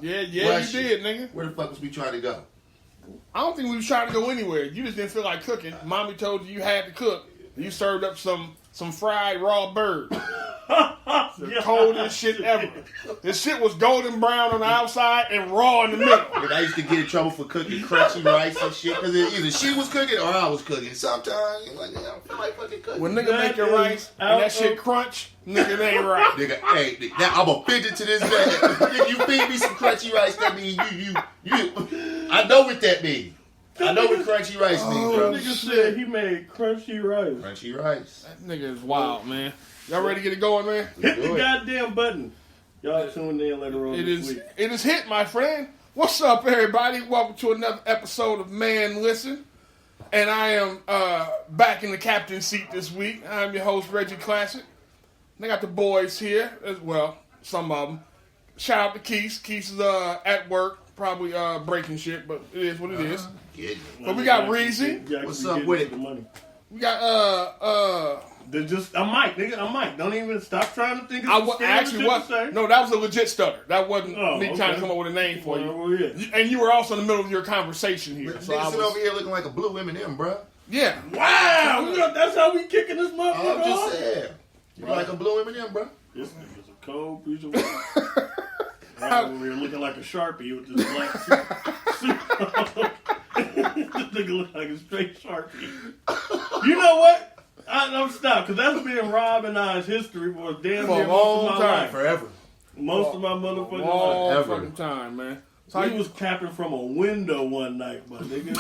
Yeah, you Question. did, nigga. Where the fuck was we trying to go? I don't think we was trying to go anywhere. You just didn't feel like cooking. Mommy told you had to cook. You served up some fried raw bird. The coldest shit ever. This shit was golden brown on the outside and raw in the middle. Like, I used to get in trouble for cooking crunchy rice and shit because either she was cooking or I was cooking. Sometimes you're like, I don't feel like fucking cooking. When nigga make your rice and that shit crunch, nigga, it ain't right. Nigga, hey, now I'm offended to this day. If you feed me some crunchy rice, that means you. I know what that means. I know what crunchy rice means, bro. Nigga said he made crunchy rice. Crunchy rice. That nigga is wild, man. Y'all ready to get it going, man? Hit the goddamn button. Y'all tuned in later on this week. It is hit, my friend. What's up, everybody? Welcome to another episode of Man Listen. And I am back in the captain's seat this week. I'm your host, Reggie Classic. And I got the boys here as well, some of them. Shout out to Keith. Keith is at work, probably breaking shit, but it is what it is. But we got Reezy. What's up with it? We got Just a mic, nigga. A mic. Don't even stop trying to think of I actually was. No, that was a legit stutter. That wasn't me trying to come up with a name for you. And you were also in the middle of your conversation here. So I was over here looking like a blue M&M, bro. Yeah. Wow. That's how we kicking this motherfucker I'm just saying. You like a blue M&M, bro. This nigga's a cold piece of work. Right over here looking like a Sharpie with this black suit. This nigga look like a straight Sharpie. You know what? I'm stop, because that's been Rob and I's history for damn near most of my life. Forever. Most of my motherfucking life. All fucking time, man. So he was capping from a window one night, my nigga.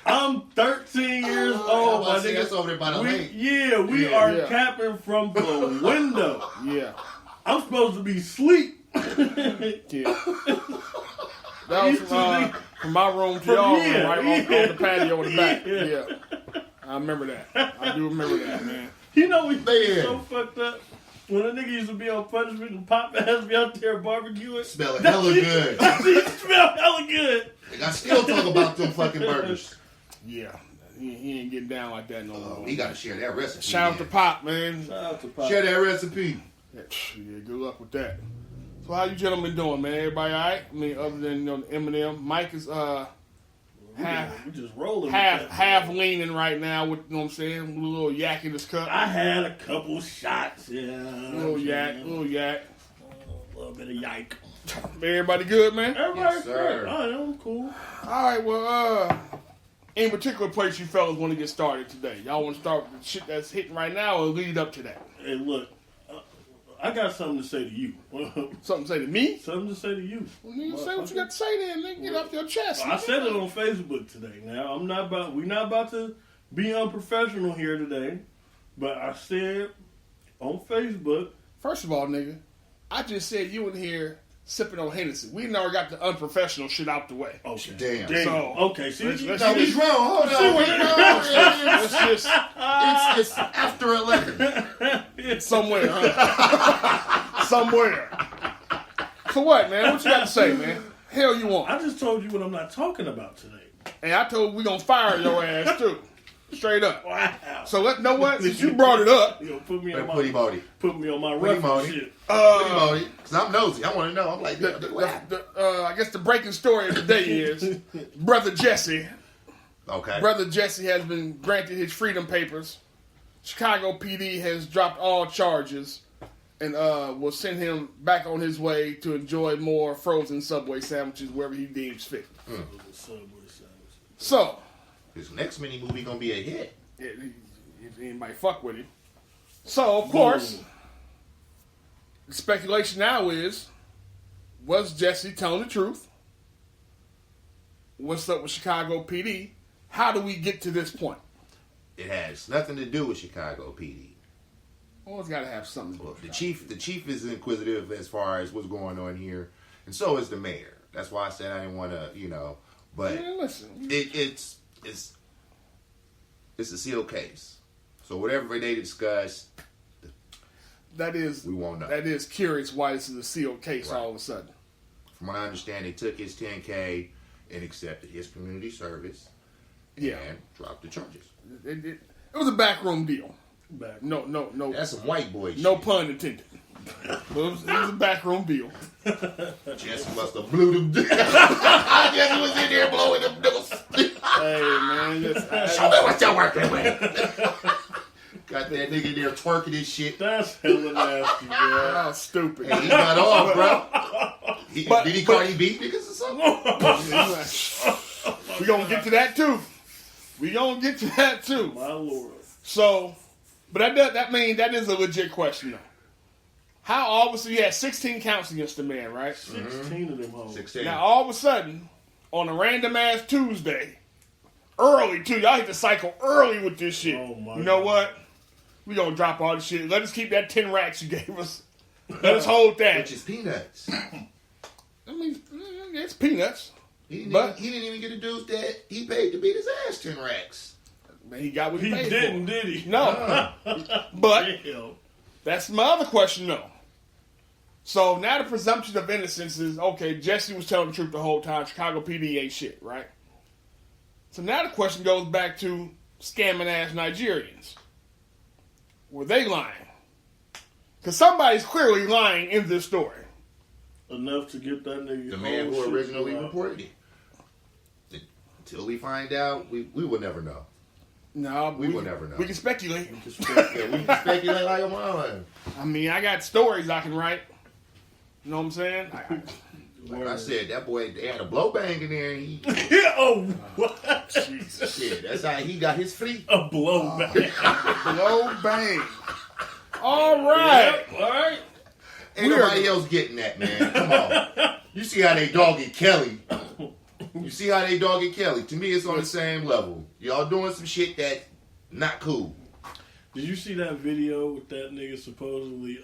I'm 13 years old, my nigga. That's over there by the lake. We are capping from the window. Yeah. I'm supposed to be asleep. Yeah. That was from my room to y'all room, right on the patio in the back. Yeah. I remember that. I do remember that, man. You know we so fucked up? When a nigga used to be on punishment and pop ass be out there barbecuing. Smell hella good. Smell hella good. I still talk about them fucking burgers. Yeah. He ain't getting down like that no more. We gotta share that recipe. Shout out to Pop, man. Shout out to Pop. Share that recipe. Yeah, good luck with that. So how you gentlemen doing, man? Everybody all right? I mean, other than Eminem, Mike is we just rolling half leaning right now with, you know what I'm saying, a little yak in his cup. I had a couple shots, yeah. Little yak. A little bit of yike. Everybody good, man? Everybody's sir. good. All right, I'm cool. All right, well, any particular place you fellas want to get started today? Y'all want to start with the shit that's hitting right now or lead up to that? Hey, look, I got something to say to you. Something to say to me? Something to say to you. Well, nigga, say what you got to say then, nigga. Get off your chest. I said it on Facebook today. Now, we're not about to be unprofessional here today, but I said on Facebook. First of all, nigga, I just said you in here sipping on Hennessy. We never got the unprofessional shit out the way. Okay. Damn. So, okay, see, let's he's wrong. Hold on. It's after 11. Somewhere, huh? Somewhere. So what, man? What you got to say, man? Hell you want? I just told you what I'm not talking about today. And I told you we gonna fire your ass too. Straight up. Wow. So know what? Since you brought it up, put me on my reference shit. Because I'm nosy. I want to know. I'm like, I guess the breaking story of the day is Brother Jussie. Okay. Brother Jussie has been granted his freedom papers. Chicago PD has dropped all charges and will send him back on his way to enjoy more frozen Subway sandwiches wherever he deems fit. So, his next mini movie gonna be a hit. If anybody fuck with him. So, of course, the speculation now is, was Jussie telling the truth? What's up with Chicago PD? How do we get to this point? It has nothing to do with Chicago PD. Well, it's got to have something to do with the chief is inquisitive as far as what's going on here, and so is the mayor. That's why I said I didn't want to, but listen. It's a sealed case. So whatever they discuss, we won't know. That is curious why this is a sealed case right. all of a sudden. From what I understand, they took his 10K and accepted his community service and dropped the charges. It was a backroom deal. Back. No. That's some white boy shit. No pun intended. But it was a backroom deal. Jussie must have blew them. Jussie was in there blowing them niggas. Hey, man. Show me what you're working with. Got that nigga in there twerking his shit. That's hella nasty, bro. Oh, stupid. Hey, he got off, bro. Did he Cardi B niggas or something? We gonna get to that too. My lord. So, but that means that is a legit question though. How all of a sudden you had 16 counts against the man, right? 16 of them hoes. 16. Now all of a sudden, on a random ass Tuesday, early too, y'all hit the cycle early with this shit. Oh my you know God. what? We gonna drop all this shit. Let us keep that 10 racks you gave us. Let us hold that. Which is peanuts. I mean, it's peanuts. He didn't even get a dude that he paid to beat his ass 10 racks. Man, he got what he He paid didn't, for. did he? No. But Damn. that's my other question, though. So now the presumption of innocence is, okay, Jussie was telling the truth the whole time. Chicago PD ain't shit, right? So now the question goes back to scamming ass Nigerians. Were they lying? Because somebody's clearly lying in this story. Enough to get that nigga. The man who shit originally out. reported it. Until we find out, we will never know. No, We will never know. We can speculate. Yeah, we can speculate like a mama. I mean, I got stories I can write. You know what I'm saying? Like I said, that boy, they had a blow bang in there. And he, Yeah, oh, what? Jesus. yeah, that's how he got his fleet. A blowback. Blow bang. All right. Yep, all right. Ain't nobody else getting that, man. Come on. You see how they dogging Kelly. You see how they dogging Kelly. To me, it's on the same level. Y'all doing some shit that not cool. Did you see that video with that nigga supposedly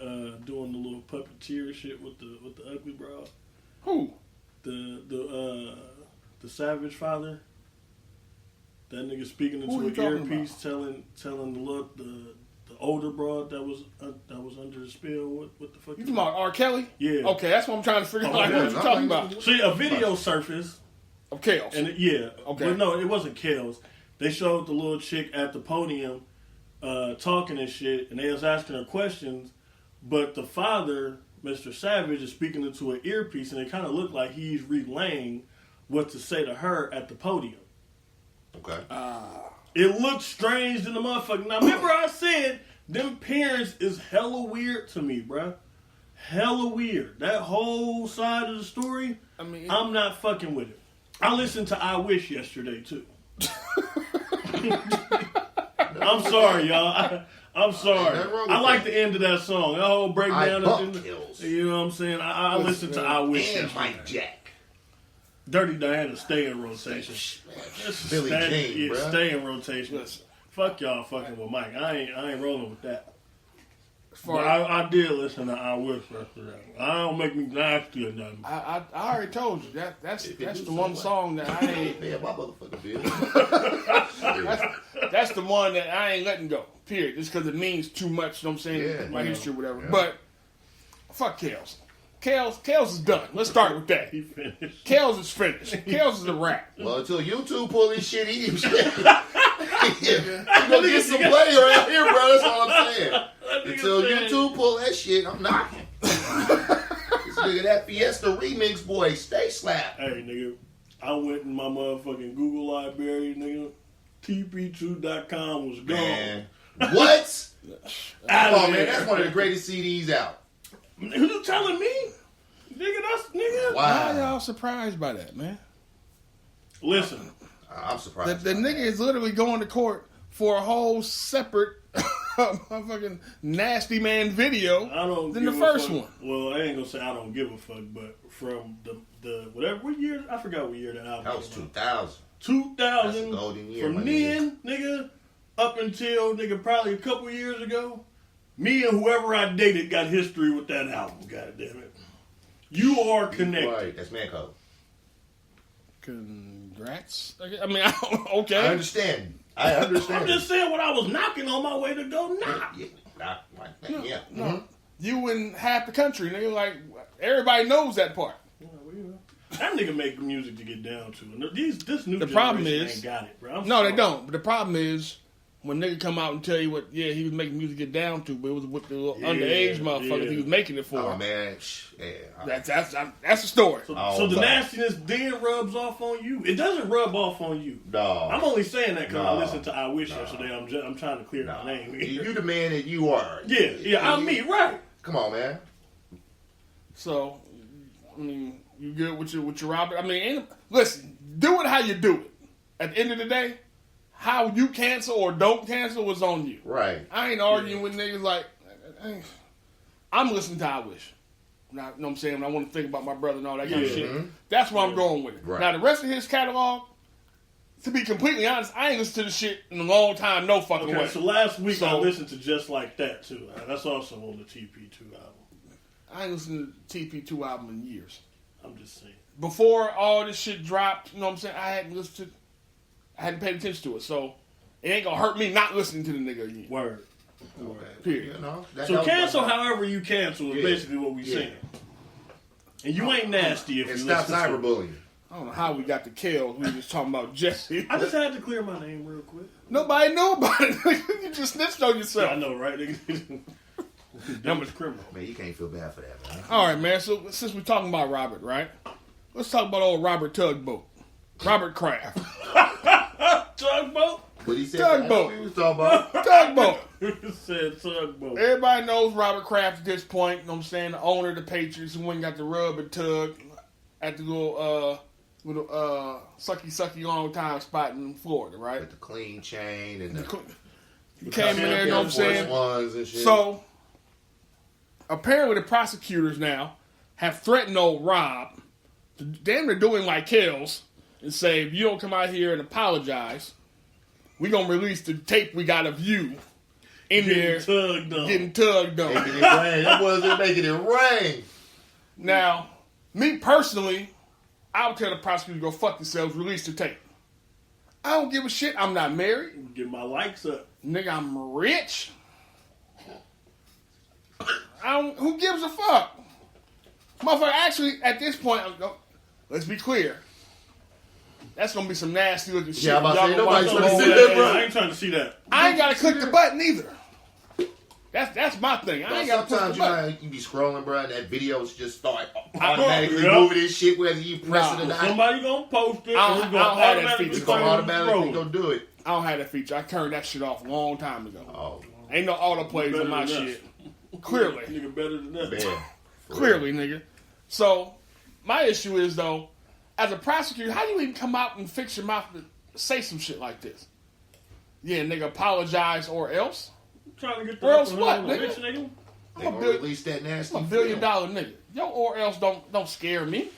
doing the little puppeteer shit with the ugly broad? Who? The Savage father. That nigga speaking Who into you an talking earpiece, telling the older broad that was under the spell. What the fuck? You talking about R. Kelly? Yeah. Okay, that's what I'm trying to figure out. Oh, Like, yeah, what you talking about? See, a video surfaced. Of Chaos. And yeah, Okay. but no, it wasn't Kels. They showed the little chick at the podium talking and shit, and they was asking her questions, but the father, Mr. Savage, is speaking into an earpiece, and it kind of looked like he's relaying what to say to her at the podium. Okay. It looked strange in the motherfucker. Now, remember I said, them parents is hella weird to me, bruh. Hella weird. That whole side of the story, I mean, I'm not fucking with it. I listened to I Wish yesterday, too. I'm sorry, y'all. I'm sorry. Nothing wrong with I like that. the end of that song. That whole breakdown. I buck kills. You know what I'm saying? I listened to I Wish And yesterday. Mike Jack. Dirty Diana, stay in rotation. Billie Jean, yeah, bruh. stay in rotation. Listen. Fuck y'all fucking with Mike. I ain't rolling with that. as But far I did listen to I Wish yesterday. I don't make me nasty or nothing. I already told you that's If it that's do the so one what? song that I ain't. Yeah, my motherfucking bill. That's the one that I ain't letting go. Period. Just because it means too much. You know what I'm saying? Yeah, My yeah. history, or whatever. Yeah. But fuck Kels. Kels is done. Let's start with that. He finished. Kels is finished. Kels is a wrap. Well, until YouTube pull this shit, he gonna get some play around here, bro. That's all I'm saying. Until YouTube pull that shit, I'm knocking. This nigga, that Fiesta remix boy, stay slapped. Hey, nigga, I went in my motherfucking Google library, nigga. TP2.com was gone. Man, what? Out Oh of man, there. that's one of the greatest CDs out. Who you telling me? Nigga, that's nigga. Why Wow, y'all surprised by that, man? Listen, I'm surprised. The nigga is literally going to court for a whole separate motherfucking nasty man video I don't than the give a first fuck. one. Well, I ain't gonna say I don't give a fuck, but from the whatever, what year, I forgot what year that album That was came out. 2000. 2000. That's a golden year, my From then, nigga, up until, nigga, probably a couple years ago, me and whoever I dated got history with that album, goddammit. You are connected. Right, that's man code. Congrats. I mean, okay. I understand. I'm just saying what I was knocking on my way to go knock. Yeah, yeah. No, Mhm. you and half the country, nigga. Like everybody knows that part. That nigga make music to get down to. And this new The problem generation is- ain't got it, bro. I'm No, sorry. they don't. But the problem is, when nigga come out and tell you what, he was making music get down to, but it was with the little underage motherfuckers he was making it for. Oh man, That's the story. So the nastiness then rubs off on you. It doesn't rub off on you. No, I'm only saying that because I listened to I Wish yesterday. I'm trying to clear my name. You the man that you are. Yeah, I'm me, right? Come on, man. So, I mean, you good with your Robert? I mean, listen, do it how you do it. At the end of the day, how you cancel or don't cancel was on you. Right. I ain't arguing with niggas like, I'm listening to I Wish. Now, you know what I'm saying? When I want to think about my brother and all that kind of shit. That's where I'm going with it. Right. Now, the rest of his catalog, to be completely honest, I ain't listened to the shit in a long time, no fucking way. So last week I listened to Just Like That, too. That's also on the TP2 album. I ain't listened to the TP2 album in years. I'm just saying. Before all this shit dropped, you know what I'm saying? I hadn't paid attention to it, so it ain't gonna hurt me not listening to the nigga again. Word. Okay. Period. You know, So cancel however you cancel is basically what we saying. And you ain't nasty if you stop cyberbullying. I don't know how we got the Kels. We were just talking about Jussie. I just had to clear my name real quick. Nobody knew about it. You just snitched on yourself. I know, right? That was criminal. Man, you can't feel bad for that, man. All right, man. So since we're talking about Robert, right? Let's talk about old Robert Tugboat. Robert Kraft. Tugboat? What he said? Tugboat. We was talking about Tugboat. He said tugboat. Everybody knows Robert Kraft at this point. You know what I'm saying? The owner of the Patriots who went and got the rub and tug at the little sucky long time spot in Florida, right? with the clean chain and the He came in there, you know what I'm saying? ones and shit. So, apparently the prosecutors now have threatened old Rob to damn near do him like Kels and say, if you don't come out here and apologize, we're going to release the tape we got of you in there getting tugged on. Making it rain. That wasn't making it rain. Now, me personally, I would tell the prosecutor to go fuck themselves, release the tape. I don't give a shit. I'm not married. Get my likes up. Nigga, I'm rich. Who gives a fuck? Motherfucker, actually, at this point, let's be clear. That's going to be some nasty looking shit. Yeah, I'm about to say, Y'all nobody's gonna trying to watch see all that, bro. I ain't trying to see that. I ain't got to click the button either. That's my thing. I ain't got to click Sometimes the button. you be scrolling, bro, and that videos just start automatically moving this shit, whether you press it or not. Somebody gonna post it. I don't have that feature. It's gonna automatically go do it. I don't have that feature. I turned that shit off a long time ago. Oh, Ain't no autoplays on my shit. Clearly. Nigga better than that. man. Clearly, nigga. So, my issue is, though, as a prosecutor, how do you even come out and fix your mouth to say some shit like this? Yeah, nigga, apologize or else. Trying to get Or else what, nigga? Rich nigga? They gonna release that nasty. I'm a $1 billion nigga. Yo, or else don't scare me.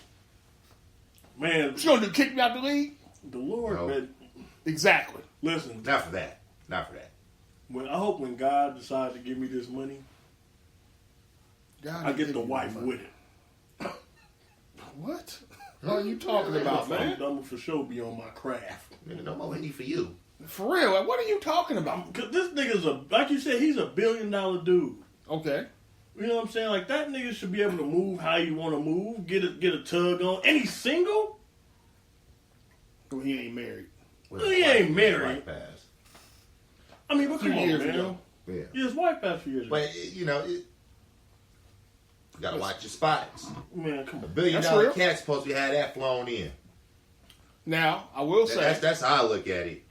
Man, What you gonna do, kick me out the league? the Lord, No. man. Exactly. Listen, Not for that. Not for that. I hope when God decides to give me this money, God, I get the wife with it. What? What are you talking about, man? I'm gonna for sure be on my craft. Nigga, no more money for you. For real, like, what are you talking about? Cause this nigga's like you said, he's a $1 billion dude. Okay. You know what I'm saying? Like that nigga should be able to move how you want to move, get a tug on, and he's single. Well, he ain't married. He ain't married. Right pass. I mean, but come on, years man. ago. Yeah. Yeah, his wife passed 2 years ago. But, you know, you gotta watch your spots. Man, come on. $1 billion That's real. cat's supposed to have that flown in. Now, I will say, That's how I look at it.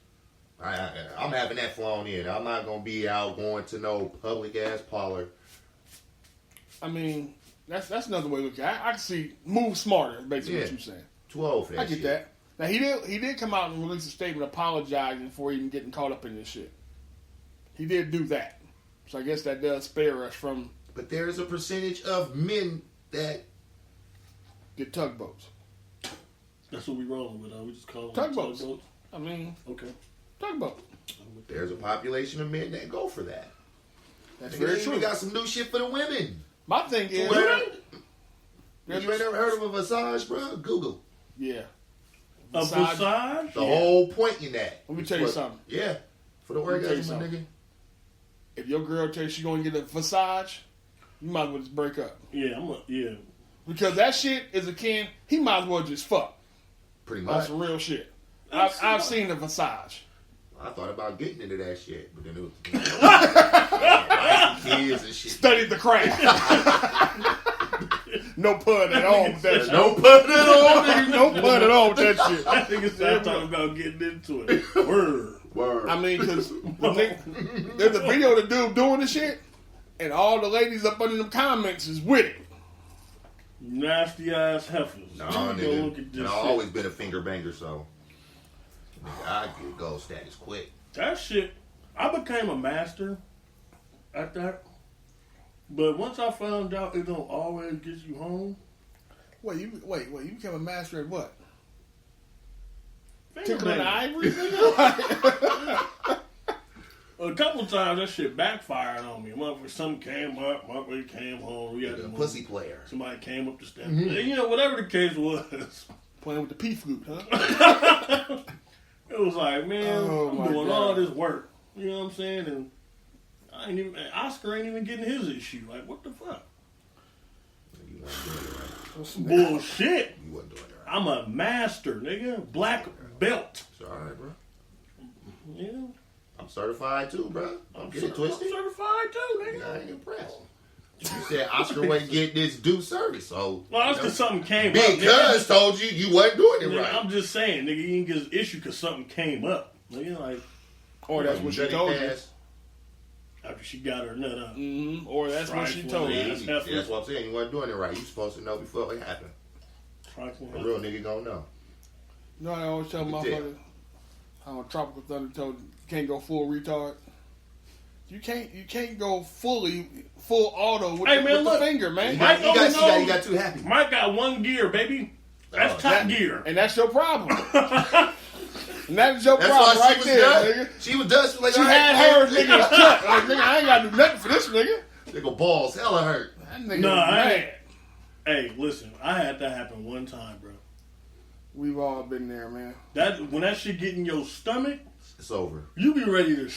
I'm having that flown in. I'm not gonna be out going to no public ass parlor. I mean, that's another way to look at it. I can see move smarter, basically what Yeah. you're saying. Too old for that I get shit. that. Now he did come out and release a statement apologizing for even getting caught up in this shit. He did do that. So I guess that does spare us from But there is a percentage of men that the tugboats. That's what we rolling with. We just call them Tugboats. I mean, Okay. tugboat. there's a population of men that go for that. That's Nigga, very they true. even got some new shit for the women. My thing is, You there's- ain't never heard of a massage, bro? Google. yeah. A massage? The whole point in that. Let me tell you something. Yeah. For the Let me tell you orgasm, my something. nigga. If your girl tells you she's going to get a massage, you might as well just break up. Yeah, yeah. Because that shit is akin, he might as well just fuck. Pretty That's much. some real shit. I've seen the massage. I thought about getting into that shit, but then it was kids and shit. Studied the craft. No pun at all with that shit. No pun at all. No pun at all with that shit. I think it's that talking about getting into it. Word. I mean, because there's a video of the dude doing the shit, and all the ladies up under them comments is with it. Nasty ass heifers. No, nigga. Look at this I've shit. always been a finger banger, so nigga, I get gold status quick. That shit, I became a master at that. But once I found out it don't always get you home. Wait, you became a master at what? Finger Tickling the banging. ivory? A couple times that shit backfired on me. Something came up, motherfucker came home. We had A to pussy player. Somebody came up the steps. You know, whatever the case was. Playing with the pea flute, huh? It was like, man, Oh, I'm my doing God. all this work. You know what I'm saying? And Oscar ain't even getting his issue. Like, what the fuck? You wasn't doing it right. Bullshit. You wasn't doing it right. I'm a master, nigga. Black belt. It's alright, bro. Yeah. I'm certified too, bro. I'm Get it twisted. certified too, nigga. I ain't impressed. You said Oscar wasn't getting this due service, so Well, that's because something came up. Big Cuz told you wasn't doing it Nigga, right. I'm just saying, nigga, you didn't get his issue because something came up. Nigga, like, Or that's what she told you. after she got her nut up. Mm-hmm. Or that's what she told Yeah, you. that's That's what I'm saying. You wasn't doing it right. You supposed to know before it happened. Trifling. A real nigga gonna know. You know, I always tell motherfuckers how Tropical Thunder told you can't go full retard. You can't go full auto with, Hey, the, man, with look. the finger, man. You Mike got only got too happy. Mike got one gear, baby. That's Oh, top gear. And that's your problem. And that is your That's problem why right she was there, done. nigga. She was done. She was like, She all had right, hers, nigga, was cut. Like, nigga, I ain't got to do nothing for this nigga. Nigga balls hella hurt. That nigga Nah, was I mad. ain't. Hey, listen, I had that happen one time, bro. We've all been there, man. When that shit get in your stomach, It's over. you be ready to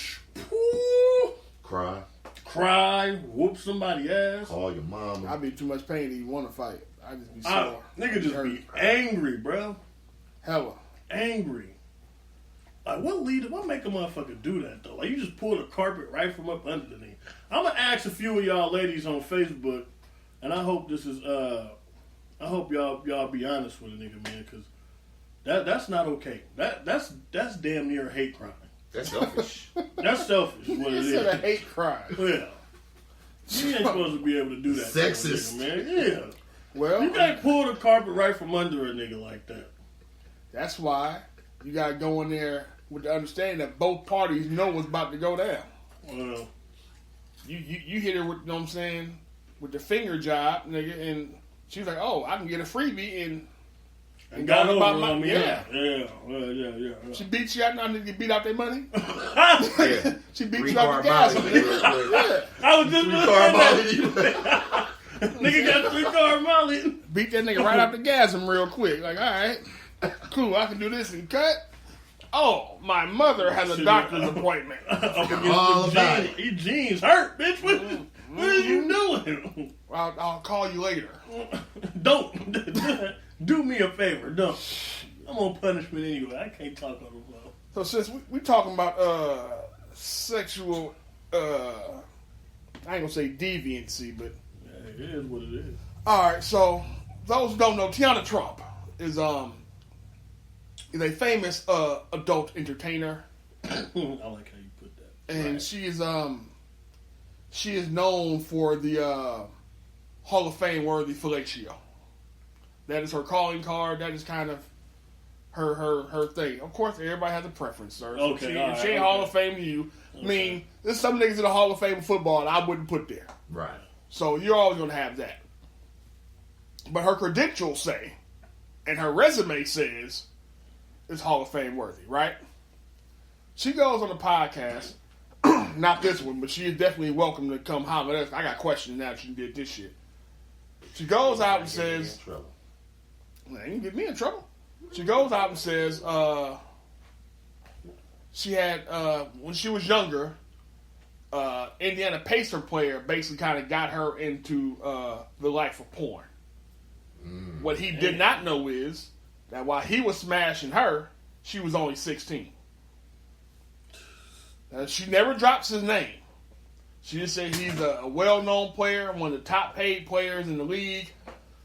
Cry. cry, whoop somebody ass. Call your mama. I be too much pain to even want to fight. I just be sore. Nigga just be angry, bro. Hella. Angry. Like, what make a motherfucker do that, though? Like, you just pull the carpet right from up underneath. I'm gonna ask a few of y'all ladies on Facebook, and I hope this is, I hope y'all be honest with a nigga, man, because that's not okay. That's damn near a hate crime. That's selfish. That's selfish, is what it You said a is. hate crime. Yeah. You ain't supposed to be able to do that. Sexist. To a nigga, man. Yeah. Well, You can't pull the carpet right from under a nigga like that. that's why you got to go in there with the understanding that both parties know what's about to go down. Well, You hit her with, you know what I'm saying, with the finger job, nigga, and she's like, oh, I can get a freebie and got over about on me. yeah. Yeah. She beat you out, now nigga get beat out their money. Yeah. She beat Three you out car the gas. Molly, Nigga. real quick. Yeah. I was just Car looking Molly. that. Nigga got 3-car Molly. Beat that nigga right out the gasm real quick. Like, all right, cool, I can do this and cut. Oh, my mother has a doctor's appointment. All about it. Your jeans hurt, bitch. What are you doing? I'll call you later. Don't. Do me a favor. Don't. I'm on punishment anyway. I can't talk on the phone. So since we talking about sexual, I ain't gonna say deviancy, but Yeah, it is what it is. all right. So those who don't know, Tiana Trump is a famous adult entertainer, I like how you put that. and Right. she is known for the Hall of Fame worthy fellatio. That is her calling card. That is kind of her thing. Of course, everybody has a preference, sir. So Okay, she, all if right, she ain't okay. Hall of Fame to you. I mean, there's some niggas in the Hall of Fame of football that I wouldn't put there. Right. So you're always going to have that. But her credentials say, and her resume says, it's Hall of Fame worthy, right? She goes on the podcast, not this one, but she is definitely welcome to come holler at us. I got questions now that she did this shit. She goes out and says, man, you get me in trouble. She goes out and says, she had, when she was younger, Indiana Pacer player basically kind of got her into the life of porn. What he did not know is that while he was smashing her, she was only 16. She never drops his name. She just said he's a well-known player, one of the top-paid players in the league.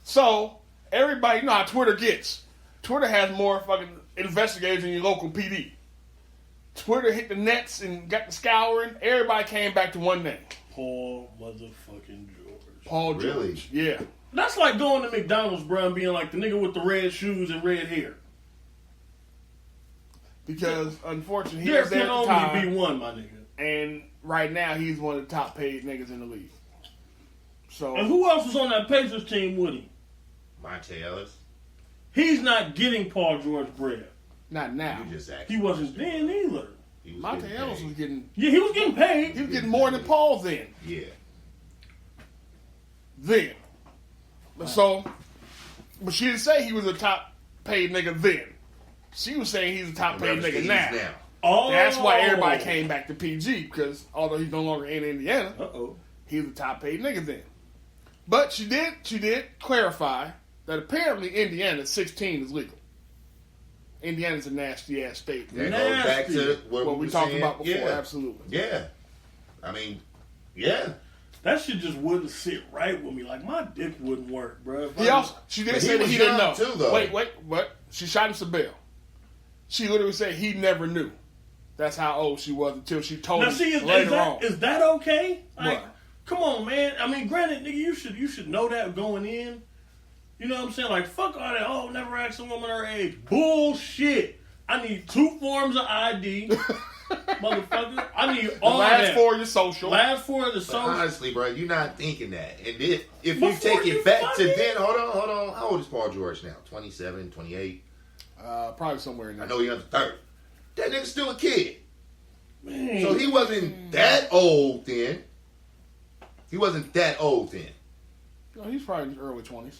So, everybody, you know how Twitter gets. Twitter has more fucking investigators than your local PD. Twitter hit the nets and got the scouring. Everybody came back to one name. Paul motherfucking George. Paul George. Really? Yeah. That's like going to McDonald's, bro, and being like the nigga with the red shoes and red hair. Because, unfortunately, he There was there can at the only time. be one, my nigga. And right now, he's one of the top-paid niggas in the league. So, And who else was on that Pacers team with him? Monte Ellis. He's not getting Paul George bread. not now. You just asked. He wasn't then either. He was Monte getting Ellis paid. was getting Yeah, he was getting paid. he was getting more than Paul then. Yeah. But but she didn't say he was a top-paid nigga then. She was saying he's a top-paid Remember, nigga he's now. Oh, That's why everybody came back to PG, because although he's no longer in Indiana, Uh-oh. he's a top-paid nigga then. But she did clarify that apparently Indiana 16 is legal. Indiana's a nasty-ass state. That goes back to What we were talked saying. about before, Yeah. absolutely. Yeah. I mean, yeah. That shit just wouldn't sit right with me. Like, my dick wouldn't work, bro. She did But say he that was he didn't know. young, too, though. Wait, what? She shot him some bail. She literally said he never knew. That's how old she was until she told Now, him see, later on. is that okay? Like, What? come on, man. I mean, granted, nigga, you should know that going in. You know what I'm saying? Like, fuck all that. Oh, never ask a woman her age. Bullshit. I need 2 forms of ID, motherfucker. I need The all last that. 4 of your social. Last 4 of the But social. honestly, bro, you're not thinking that. And if you Before take you it back to fucking- then, hold on. How old is Paul George now? 27, 28? Probably somewhere in there. I know he's under 30. That nigga's still a kid. Man. So he wasn't that old then. No, he's probably in his early 20s.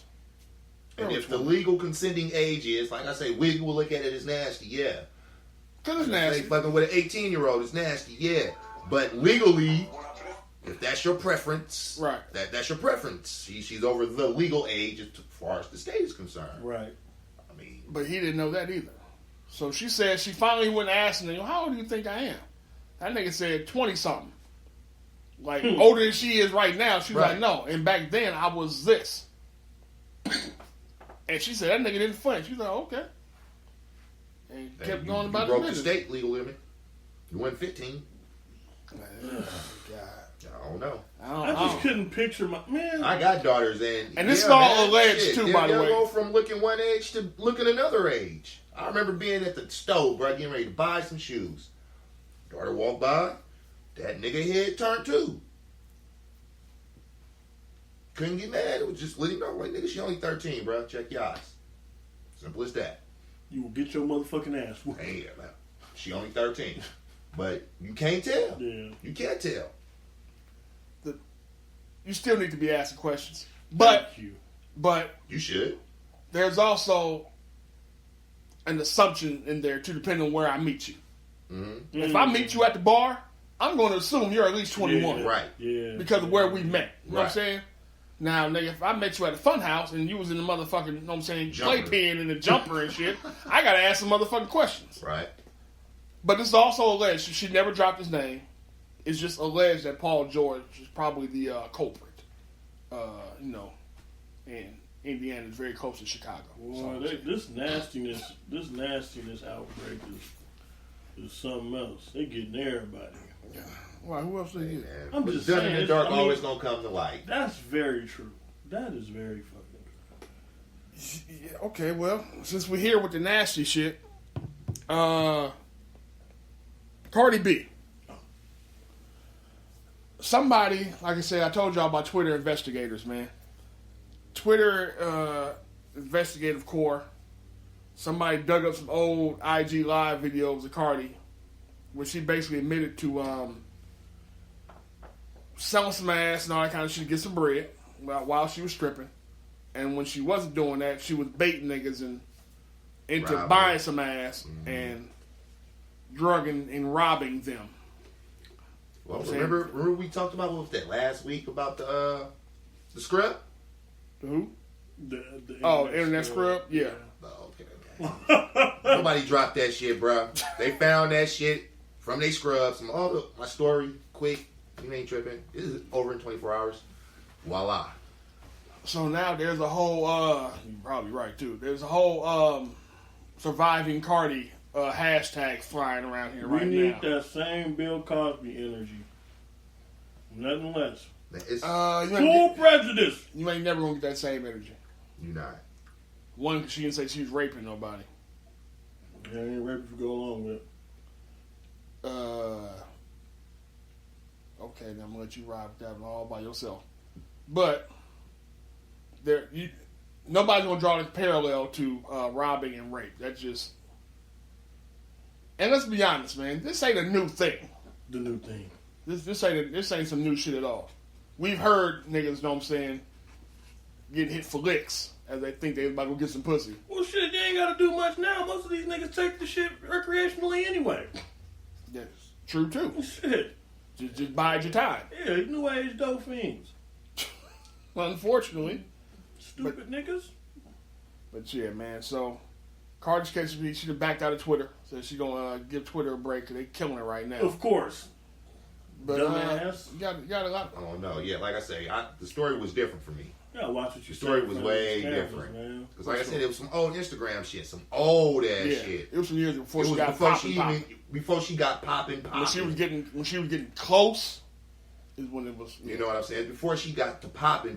And Early if the 20s. legal consenting age is, like I say, we will look at it as nasty, yeah. Because it's Say nasty. fucking with an 18-year-old is nasty, yeah. But legally, if that's your preference, Right. That's your preference. She's over the legal age as far as the state is concerned. Right. I mean, But he didn't know that either. So she said she finally went and asked him, how old do you think I am? That nigga said 20-something. Like, older than she is right now. She was Right. like, no. And back then, I was this. And she said, that nigga didn't flinch. She was like, okay. And kept going about you the broke the business. state legal limit. You went 15. God. I don't know. I just couldn't picture my man. I got daughters, and this is yeah, all man, alleged, shit, too, they'll- by the they'll way. go from looking one age to looking another age. I remember being at the stove, bro, getting ready to buy some shoes. Daughter walked by, that nigga head turned 2. Couldn't get mad. It was just letting know, like, nigga, she only 13, bro. Check your eyes. Simple as that. You will get your motherfucking ass whooped. Hey, man, she only 13. But you can't tell. Yeah. You can't tell. You still need to be asking questions. But Thank you. You should. there's also an assumption in there, too, depending on where I meet you. Mm-hmm. If I meet you at the bar, I'm going to assume you're at least 21. Yeah. Right. Yeah. Because of where we met. You know what I'm Right. saying? Now, nigga, if I met you at a fun house and you was in the motherfucking, you know what I'm saying, Jumper. playpen and the jumper and shit, I got to ask some motherfucking questions. Right. But this is also alleged. She never dropped his name. It's just alleged that Paul George is probably the culprit. And Indiana is very close to Chicago. Boy, this nastiness outbreak is something else. They getting everybody. Why? Who else did you? I'm What's just done saying, in the dark I mean- always gonna come to light. That's very true. That is very fucking true. Yeah, okay, well, since we're here with the nasty shit, Cardi B. Somebody, like I said, I told y'all about Twitter investigators, man. Twitter investigative corps. Somebody dug up some old IG live videos of Cardi, where she basically admitted to selling some ass and all that kind of shit to get some bread while she was stripping. And when she wasn't doing that, she was baiting niggas into Robbing. buying some ass and drugging and robbing them. Well, I'm saying- remember we talked about, what was that, last week about the scrub? Who? The Internet scrub? Yeah. Oh, okay. Nobody dropped that shit, bro. They found that shit from they scrubs. My story, quick. You ain't tripping. This is over in 24 hours. Voila. So now there's a whole, you're probably right too. There's a whole surviving Cardi hashtag flying around here right now. We need that same Bill Cosby energy. Nothing less. Full prejudice. You ain't never gonna get that same energy. You not. One, because she didn't say she was raping nobody. Yeah, ain't raping if you go along with it. Okay, then I'm gonna let you ride with that one all by yourself. But nobody's gonna draw this parallel to robbing and rape. That's just. And let's be honest, man. This ain't a new thing. The new thing. This ain't some new shit at all. We've heard niggas, know what I'm saying, getting hit for licks as they think they about to go get some pussy. Well, shit, they ain't got to do much now. Most of these niggas take the shit recreationally anyway. That's true too. Shit. Just bide your time. Yeah, new age dope fiends. Unfortunately. Stupid niggas. But yeah, man. So Cardi's case, she done backed out of Twitter. So she gonna give Twitter a break because they killing her right now. Of course. But dumbass. You got a lot. Oh no, yeah, like I say, the story was different for me. Yeah, watch what you The story was way different. Because like I said, it was some old Instagram shit, some old ass shit. It was some years before she got before she got popping. When she was getting close, is when it was. You know what I'm saying? Before she got to popping.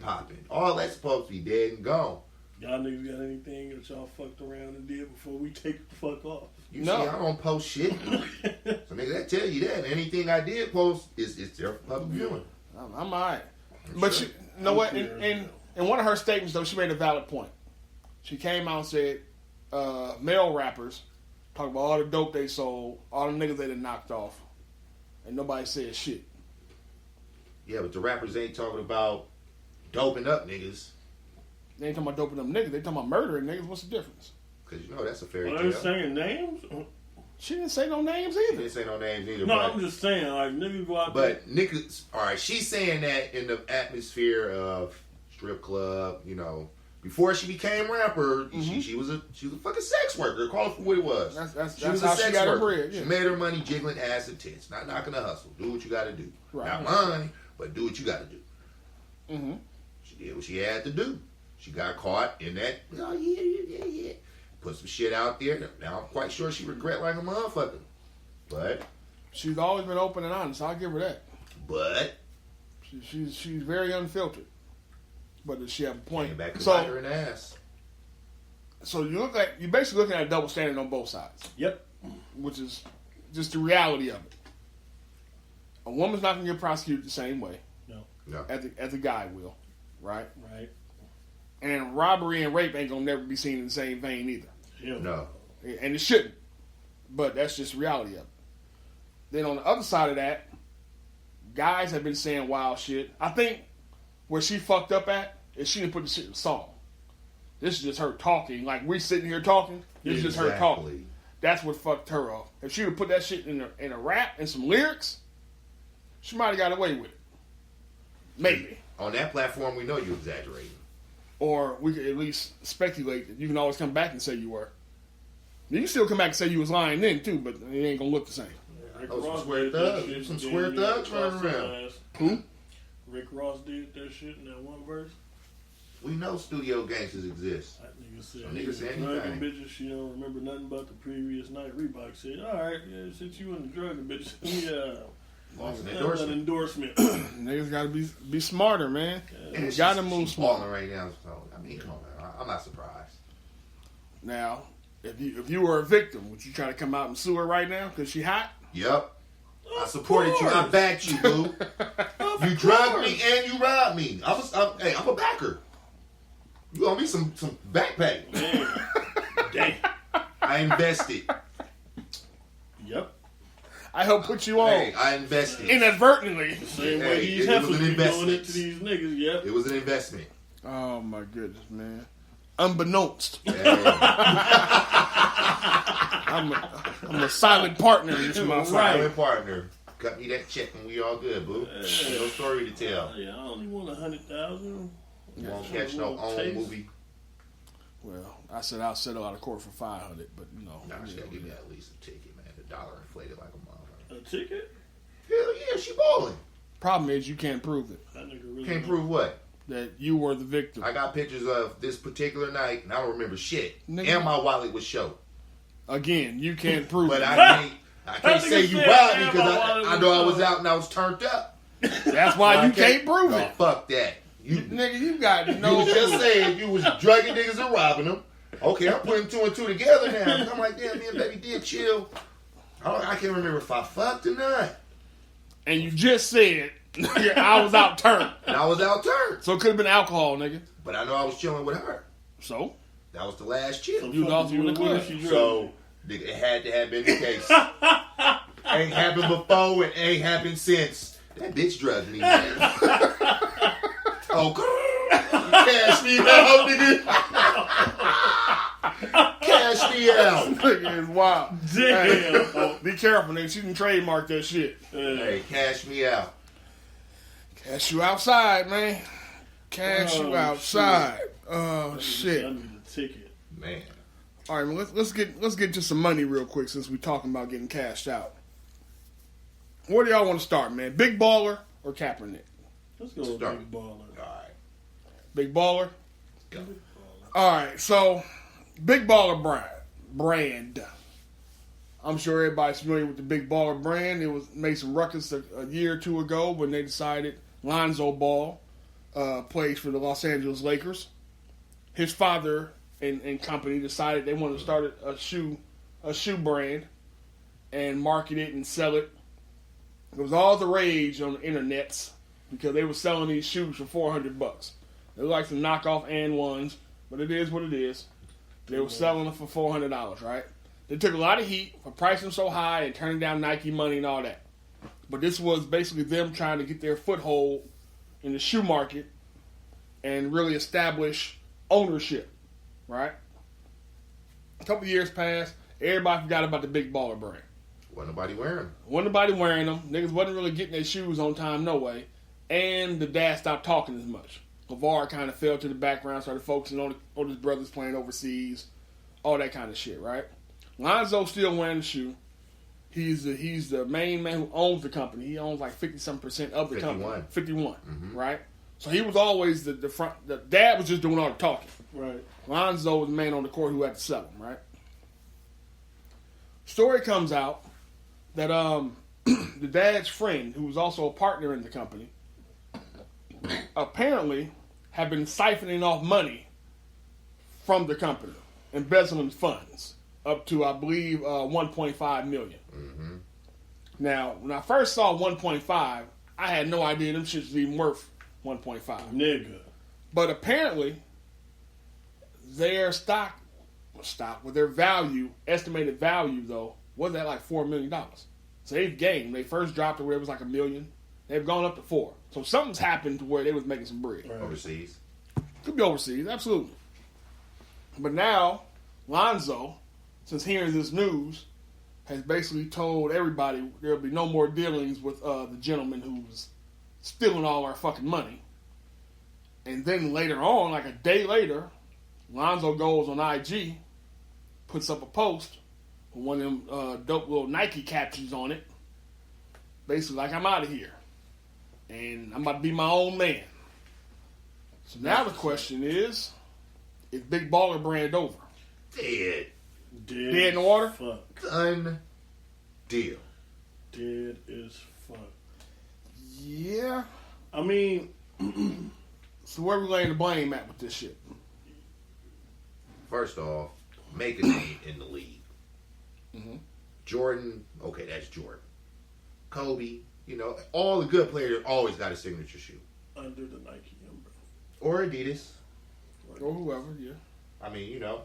All that's supposed to be dead and gone. Y'all niggas got anything that y'all fucked around and did before we take the fuck off? See, I don't post shit. So nigga, that tell you that. Anything I did post is there for public viewing. I'm alright. But sure. You know what? In one of her statements, though, she made a valid point. She came out and said, male rappers talk about all the dope they sold, all the niggas they done knocked off, and nobody said shit. Yeah, but the rappers ain't talking about doping up niggas. They ain't talking about doping up niggas. They talking about murdering niggas. What's the difference? Because you know that's a fairy tale. Are they saying names? She didn't say no names She either. didn't say no names either. No, I'm just saying, like, niggas go out there. there. But niggas, alright, she's saying that in the atmosphere of strip club, you know. Before she became rapper, she was a fucking sex worker. Call it for what it was. She was how she got her bread. Yeah. She made her money jiggling ass and tits, not knocking the hustle. Do what you got to do. Right. Not mine, but do what you got to do. Mm-hmm. She did what she had to do. She got caught in that. Oh yeah. Put some shit out there. Now I'm quite sure she regret like a motherfucker. But she's always been open and honest. I'll give her that. But she's very unfiltered. But does she have a point? Came back to bite her in the ass. So you're basically looking at a double standard on both sides. Yep. Which is just the reality of it. A woman's not going to get prosecuted the same way. No. As a guy will, right? Right. And robbery and rape ain't going to never be seen in the same vein either. Yeah. No. And it shouldn't. But that's just the reality of it. Then on the other side of that, guys have been saying wild shit. I think where she fucked up at is she didn't put the shit in the song. This is just her talking. Like, we sitting here talking. This is just her talking. That's what fucked her up. If she would put that shit in a rap and some lyrics, she might have got away with it. Maybe. On that platform, we know you're exaggerating. Or we could at least speculate that you can always come back and say you were. You can still come back and say you was lying then, too, but it ain't going to look the same. Rick some Ross square thugs. Some square thugs running around. Who? Rick Ross did that shit in that one verse. We know studio gangsters exist. That nigga said, so niggas say anything. Drugging bitches, she don't remember nothing about the previous night. Reebok said, alright, yeah, since you in the drugging bitches, Lost an endorsement. Niggas gotta be smarter, man. Yeah, gotta move smarter right now. So I mean, come on, man. I'm not surprised. Now, if you were a victim, would you try to come out and sue her right now because she hot? Yep. I supported you. I backed you, boo. You drugged me and you robbed me. I'm a backer. You owe me some back pay. Damn. I invested. Yep. I helped put you on. Hey, I invested. Inadvertently. Same way these heifers be doing it to these niggas, yep. It was an investment. Oh, my goodness, man. Unbeknownst. Hey. I'm a silent partner in this motherfucker. Silent partner. Cut me that check and we all good, boo. No story to tell. Yeah, I only want 100,000. You won't catch no own movie. Well, I said I'll settle out of court for 500, but you know. Nah, she gotta give me at least a ticket, man. The dollar inflated like a motherfucker. A ticket? Hell yeah, she balling. Problem is, you can't prove it. That nigga really Can't prove what? That you were the victim. I got pictures of this particular night, and I don't remember shit. Nigga. And my wallet was show. Again, you can't prove But it. I can't say you robbed me and because my wallet I know I was was out and I was turned up. That's why you can't prove No, it. fuck that. Nigga, you got You no. was just saying you was drugging niggas and robbing them. Okay, I'm putting two and two together now. I'm like, damn, me and baby did chill. I can't remember if I fucked or not. And you just said I was out turned. And I was out turned. So it could have been alcohol, nigga. But I know I was chilling with her. So That was the last chill. You was also in the club. So nigga, it had to have been the case. Ain't happened before and ain't happened since. That bitch drugged me, man. Oh, cash me out, nigga. Cash me out. nigga is wild. Damn. Hey, be careful, nigga. She can trademark that shit. Hey, cash me out. Cash you outside, man. Cash you outside. Oh shit. I need a ticket. Man. All right, man, let's get to some money real quick since we're talking about getting cashed out. Where do y'all want to start, man? Big Baller or Kaepernick? Let's go with Start. Big Baller. All right. Big Baller? Go. All right, so Big Baller brand. I'm sure everybody's familiar with the Big Baller brand. It was made some ruckus a year or two ago when they decided Lonzo Ball plays for the Los Angeles Lakers. His father and company decided they wanted to start a shoe brand and market it and sell it. It was all the rage on the internets because they were selling these shoes for $400. They were like some knockoff and ones, but it is what it is. They were selling them for $400, right? They took a lot of heat for pricing so high and turning down Nike money and all that. But this was basically them trying to get their foothold in the shoe market and really establish ownership, right? A couple years passed, everybody forgot about the Big Baller brand. Wasn't nobody wearing them. Wasn't nobody wearing them. Niggas wasn't really getting their shoes on time, no way. And the dad stopped talking as much. LeVar kind of fell to the background, started focusing on his brothers playing overseas, all that kind of shit, right? Lonzo's still wearing the shoe. He's the main man who owns the company. He owns like 50-some% of the 51. company. 51, right? So he was always the front. The dad was just doing all the talking. Right. Lonzo was the man on the court who had to sell them, right? Story comes out that the dad's friend, who was also a partner in the company, apparently have been siphoning off money from the company, embezzling funds up to, I believe, $1.5 million. Mm-hmm. Now, when I first saw 1.5, I had no idea them shits was even worth 1.5. Nigga. But apparently, their stock with their estimated value though, wasn't that like $4 million. So they've gained. They first dropped it where it was like $1 million. They've gone up to 4. So something's happened to where they was making some bread. Right. Overseas. Could be overseas, absolutely. But now, Lonzo, since hearing this news, has basically told everybody there'll be no more dealings with the gentleman who's stealing all our fucking money. And then later on, like a day later, Lonzo goes on IG, puts up a post with one of them dope little Nike captions on it. Basically like, I'm out of here. And I'm about to be my own man. So now the question is Big Baller brand over? Dead. Dead Dead in the water? Fuck. Done. Deal. Dead as fuck. Yeah. I mean, So where we laying the blame at with this shit? First off, make a name in the league. Mm-hmm. Jordan, okay, that's Jordan. Kobe, all the good players always got a signature shoe. under the Nike umbrella. Or Adidas. Or whoever, yeah. I mean, I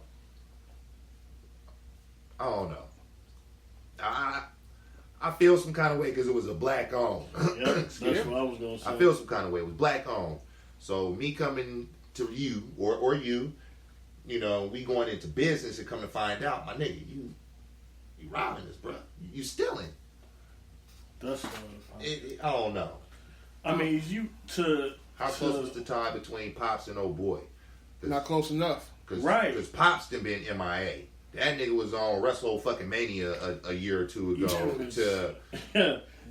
don't know. I feel some kind of way because it was a black owned. Yeah, that's what I was going to say. I feel some kind of way. It was black owned. So me coming to you or you, we going into business and come to find out, my nigga, you robbing us, bro. You stealing. That's I don't know. I mean, How close was the tie between Pops and old boy? Not close enough. Right. Because Pops done been MIA. That nigga was on Wrestle fucking Mania a year or two ago.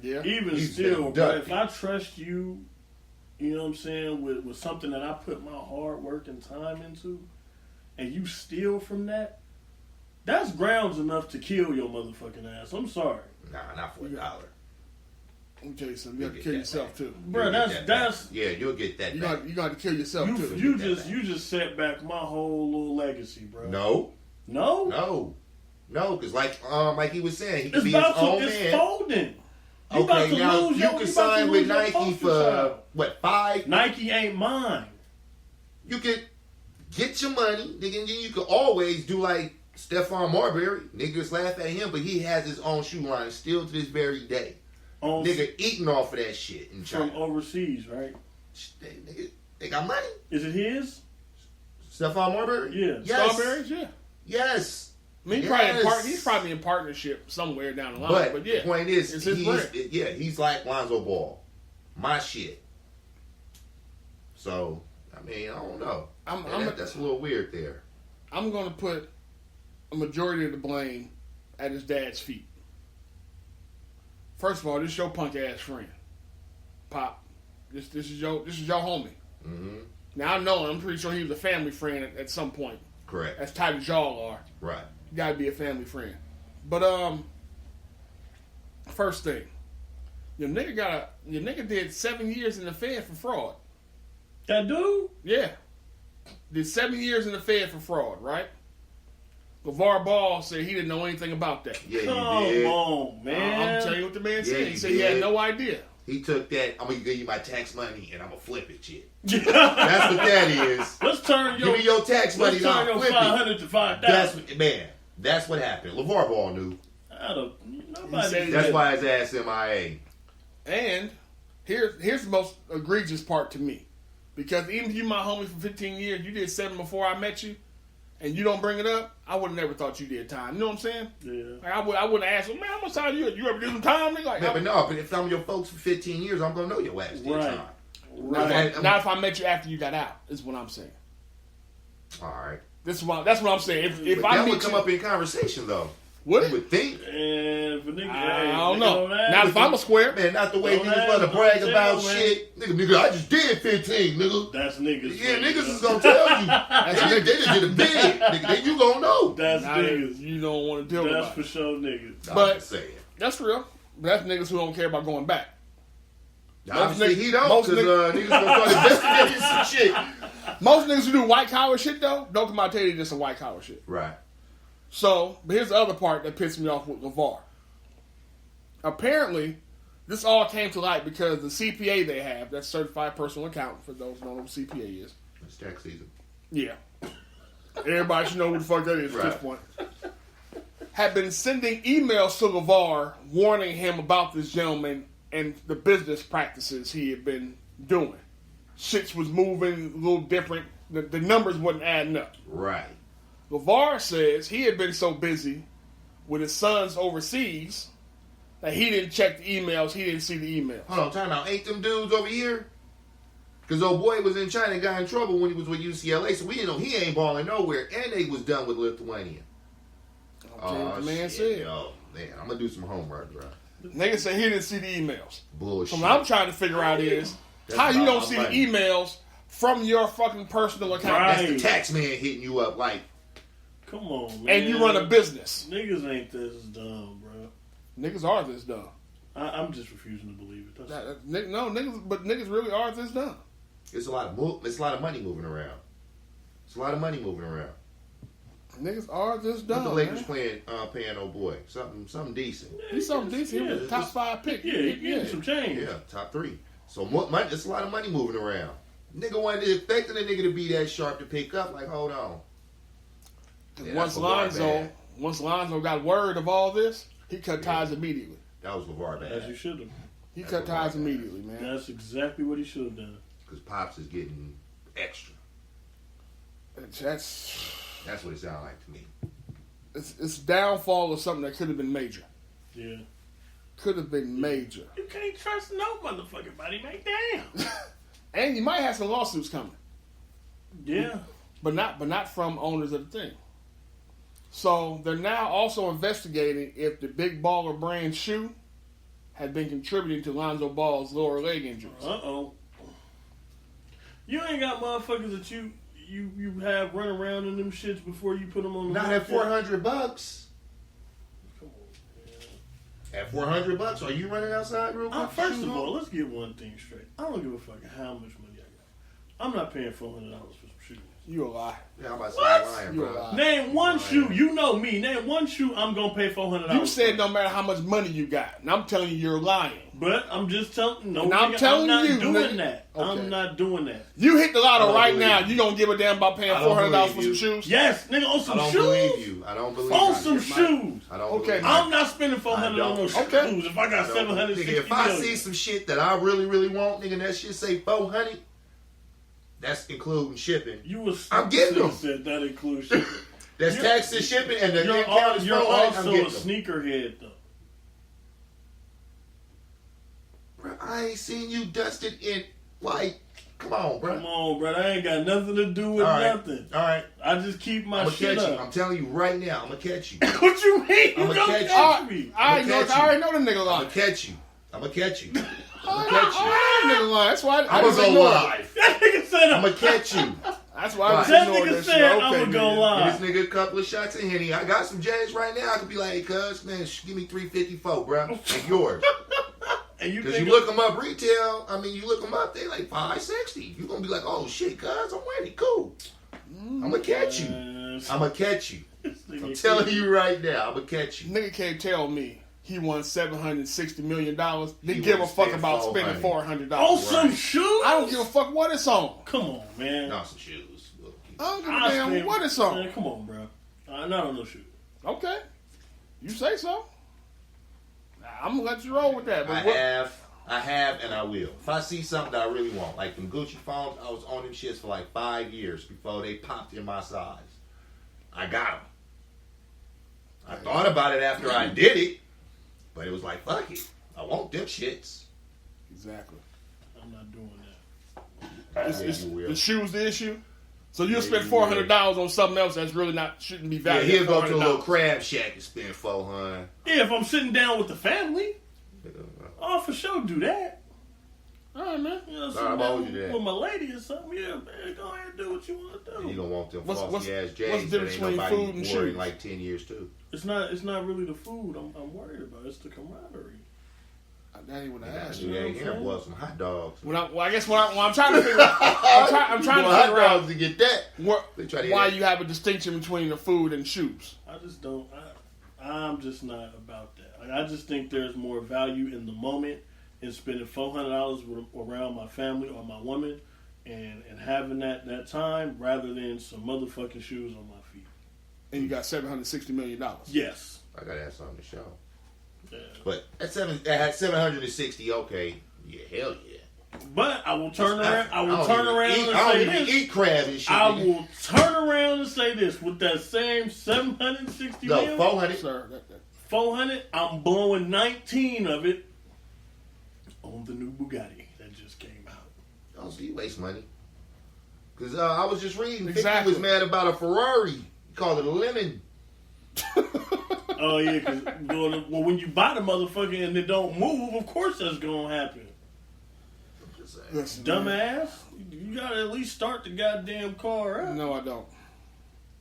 Yeah. Even He's still, been bro, ducking. if I trust you, you know what I'm saying, with something that I put my hard work and time into, and you steal from that, that's grounds enough to kill your motherfucking ass. I'm sorry. Nah, not for $1. Let me tell you something. You have to kill yourself too. Bro, that's yeah, you'll get that. You back. got to kill yourself too. you just set back my whole little legacy, bro. No, No? because like he was saying, he could It's be his about own to, it's man. folding. You about Okay, to now lose you your, can about to sign with lose your Nike poster for child. what, 5? Nike ain't mine. You could get your money, nigga, and then you could always do like Stephon Marbury. Niggas laugh at him, but he has his own shoe line still to this very day. Nigga eating off of that shit in China. From overseas, right? They got money. Is it his? Stephon Marbury? Yeah. Yes. Strawberries, yeah. Yes. I mean, he's probably in partnership somewhere down the line. But yeah, the point is, it's his brand. he's like Lonzo Ball. My shit. So, I mean, I don't know. That's a little weird there. I'm going to put a majority of the blame at his dad's feet. First of all, this is your punk ass friend, Pop. This is your homie. Mm-hmm. Now I know, I'm pretty sure he was a family friend at some point. Correct. As tight as y'all are, Right. you gotta be a family friend. But first thing, your nigga did 7 years in the Fed for fraud. That dude? Yeah, did 7 years in the Fed for fraud, right? LeVar Ball said he didn't know anything about that. Yeah, Come you did. on, man. I'm telling you what the man said. Yeah, He he said he had did. no idea. He took that, I'm going to give you my tax money and I'm going to flip it, shit. That's what that is. Let's turn Give me your tax money let's and turn I'll your flip 500 it. to 5,000. That's what happened. LeVar Ball knew. Nobody said That's that- why his ass MIA. And here's the most egregious part to me. Because even if you my homie for 15 years, you did 7 before I met you, and you don't bring it up, I would have never thought you did time. You know what I'm saying? Yeah. Like I wouldn't ask him, man, how much time you ever did some time? Nigga? Like, But if I'm your folks for 15 years, I'm going to know your ass did Right. time. Right. not if I met you after you got out, is what I'm saying. All right. That's what I'm saying. If But I that meet would come you, up in conversation, though. would You it? would think. And if a nigga, I don't know. Not if I'm a square. Man, not the way Don't niggas ask, love to brag don't about tell, man. shit. Nigga, I just did 15, nigga. That's niggas. Yeah, man. niggas is gonna tell you. They just did a big. Nigga, then you gonna know. That's Nah, niggas. you don't want to deal with That's it. for sure niggas. I'm But- just saying. That's real. But that's niggas who don't care about going back. Obviously, he don't, most because niggas gonna start investigating some shit. Most niggas who do white collar shit though, don't come out and tell you this is white collar shit. Right. So, but here's the other part that pissed me off with LeVar. Apparently, this all came to light because the CPA they have, that's Certified Personal Accountant, for those who don't know what CPA is. It's tax season. Yeah. Everybody should know what the fuck that is at this Right. point. Had been sending emails to LeVar warning him about this gentleman and the business practices he had been doing. Shit was moving a little different. The numbers wasn't adding up. Right. LeVar says he had been so busy with his sons overseas that he didn't check the emails. He didn't see the emails. Hold on, time out. Ain't them dudes over here? Because old boy was in China and got in trouble when he was with UCLA, so we didn't know he ain't balling nowhere. And they was done with Lithuania. Okay, what the man shit, said. yo. Man, I'm going to do some homework, bro. Nigga said he didn't see the emails. Bullshit. So what I'm trying to figure out is That's how you about don't my see money. the emails from your fucking personal account. Right. That's the tax man hitting you up like, Come on, man. And you run a business. Niggas ain't this dumb, bro. Niggas are this dumb. I'm just refusing to believe it. That's Niggas really are this dumb. it's a lot of money moving around. It's a lot of money moving around. Niggas are this What dumb. the Lakers Man. paying old boy? Something decent. He's something decent. He was a top 5 pick. Yeah, he getting some change. Yeah, top 3. So money, it's a lot of money moving around. Nigga wasn't expecting a nigga to be that sharp to pick up. Like, hold on. Yeah, Once that's LeVar Lonzo got word of all this, he cut ties immediately. That was LeVar As you bad. should have. He That's cut what ties I'm saying. immediately, man. That's exactly what he should have done. Because Pops is getting extra. That's what it sounds like to me. It's downfall of something that could have been major. Yeah. Could have been major. You can't trust no motherfucking body, man. Damn. And you might have some lawsuits coming. Yeah. But not from owners of the thing. So they're now also investigating if the Big Baller brand shoe had been contributing to Lonzo Ball's lower leg injuries. Uh-oh. You ain't got motherfuckers that you have run around in them shits before you put them on the Not at market? $400. Come on, man. At $400, are you running outside real quick? First of all, let's get one thing straight. I don't give a fuck how much money I got. I'm not paying $400 for some shoes. You a lie. Yeah, I'm about to What? say lying, You bro. a lie. Name one Lying. shoe. You know me. Name one shoe I'm going to pay $400 You said for. no matter how much money you got. And I'm telling you, you're lying. But I'm just telling no, And I'm nigga, telling I'm not you, doing nigga. that. Okay. I'm not doing that. You hit the lotto I don't right believe now. you. You don't give a damn about paying I don't $400 for believe some you. shoes? Yes, nigga, on I some don't shoes. believe you. I don't believe On you. some shoes. I don't Okay, believe you. I'm not spending $400 I on don't. no shoes. Okay. If I got I don't. $760 Nigga, if I see some shit that I really, really want, nigga, that shit say $400, that's including shipping. You was I'm getting them. said that includes shipping. That's You're- tax and shipping, and the You're, account is you're $400. I'm also a getting them. sneakerhead, though. Bro, I ain't seen you dusted in like. Come on, bro. Come on, bro. I ain't got nothing to do with All right. nothing. All right. I just keep my I'm gonna shit catch you. up. I'm telling you right now. I'm gonna catch you. What you mean? You I'ma gonna catch you. catch me? I catch you. already know the nigga I'm lying. gonna catch you. I'm gonna catch you. I'm I gonna catch you. know the nigga lying. That's why I I'm just gonna go ignored it. live. That nigga said I'm gonna catch you. That's why I just That ignored nigga that said shit. Okay, I'ma go man. live. Give this nigga a couple of shots of Henny. I got some J's right now. I could be like, hey, cuz, man, give me $354, bro. And yours. And you Because think you look them up retail, I mean, you look them up, they like $560. You're going to be like, oh, shit, cuz, I'm ready. Cool. I'm going to catch you. I'm going to catch you. I'm telling you right now, I'm going to catch you. Nigga can't tell me he won $760 million. Then He give a would've fuck spent about spending $400. $400. on some Right. shoes? I don't give a fuck what it's on. Come on, man. Not some shoes. Look, I don't give a I damn spend- what it's on. Man, come on, bro. Not on no shoes. Okay. You say so. I'm going to let you roll with that. But what, I have, and I will. If I see something that I really want, like them Gucci phones, I was on them shits for like 5 years before they popped in my size. I got them. I thought about it after I did it, but it was like, fuck it. I want them shits. exactly. I'm not doing that. Is you will. the shoes the issue? So you'll Yeah, spend you will. $400 on something else that's really shouldn't be Yeah, valued. he'll at go to a little $400. crab shack and spend $400. Yeah, if I'm sitting down with the family, oh, for sure do that. All right, man. You know, Nah, sitting I'm down always do that. with my lady or something. Yeah, man, go ahead and do what you want to do. You gonna want them What's- flossy ass what's J's the that difference ain't between nobody food and wore shoes? in like 10 years too. It's not really the food I'm worried about. It's the camaraderie. That ain't what I Yeah, asked you you. know ain't what I'm here saying? boy some hot dogs. I guess what I'm trying to figure out, I'm trying to hot figure out dogs to get that. They try to why eat it. you have a distinction between the food and shoes. I just don't. I'm just not about that. Like, I just think there's more value in the moment in spending $400 around my family or my woman, and having that time rather than some motherfucking shoes on my feet. And you got $760 million. Yes. I gotta have something to show. Yeah. But at 760, okay. Yeah, hell yeah. But I will turn around. I will don't turn even around eat- and I don't say even this. eat crab and shit. I nigga. will turn around and say this with that same 760 No, million, 400. Sir, 400. I'm blowing 19 of it on the new Bugatti that just came out. Oh, so you waste money. Because I was just reading. Exactly. 50 was mad about a Ferrari. He called it a lemon. Oh yeah, because when you buy the motherfucker and it don't move, of course that's gonna happen. Just saying. listen, man. Dumbass, you gotta at least start the goddamn car up. No, I don't.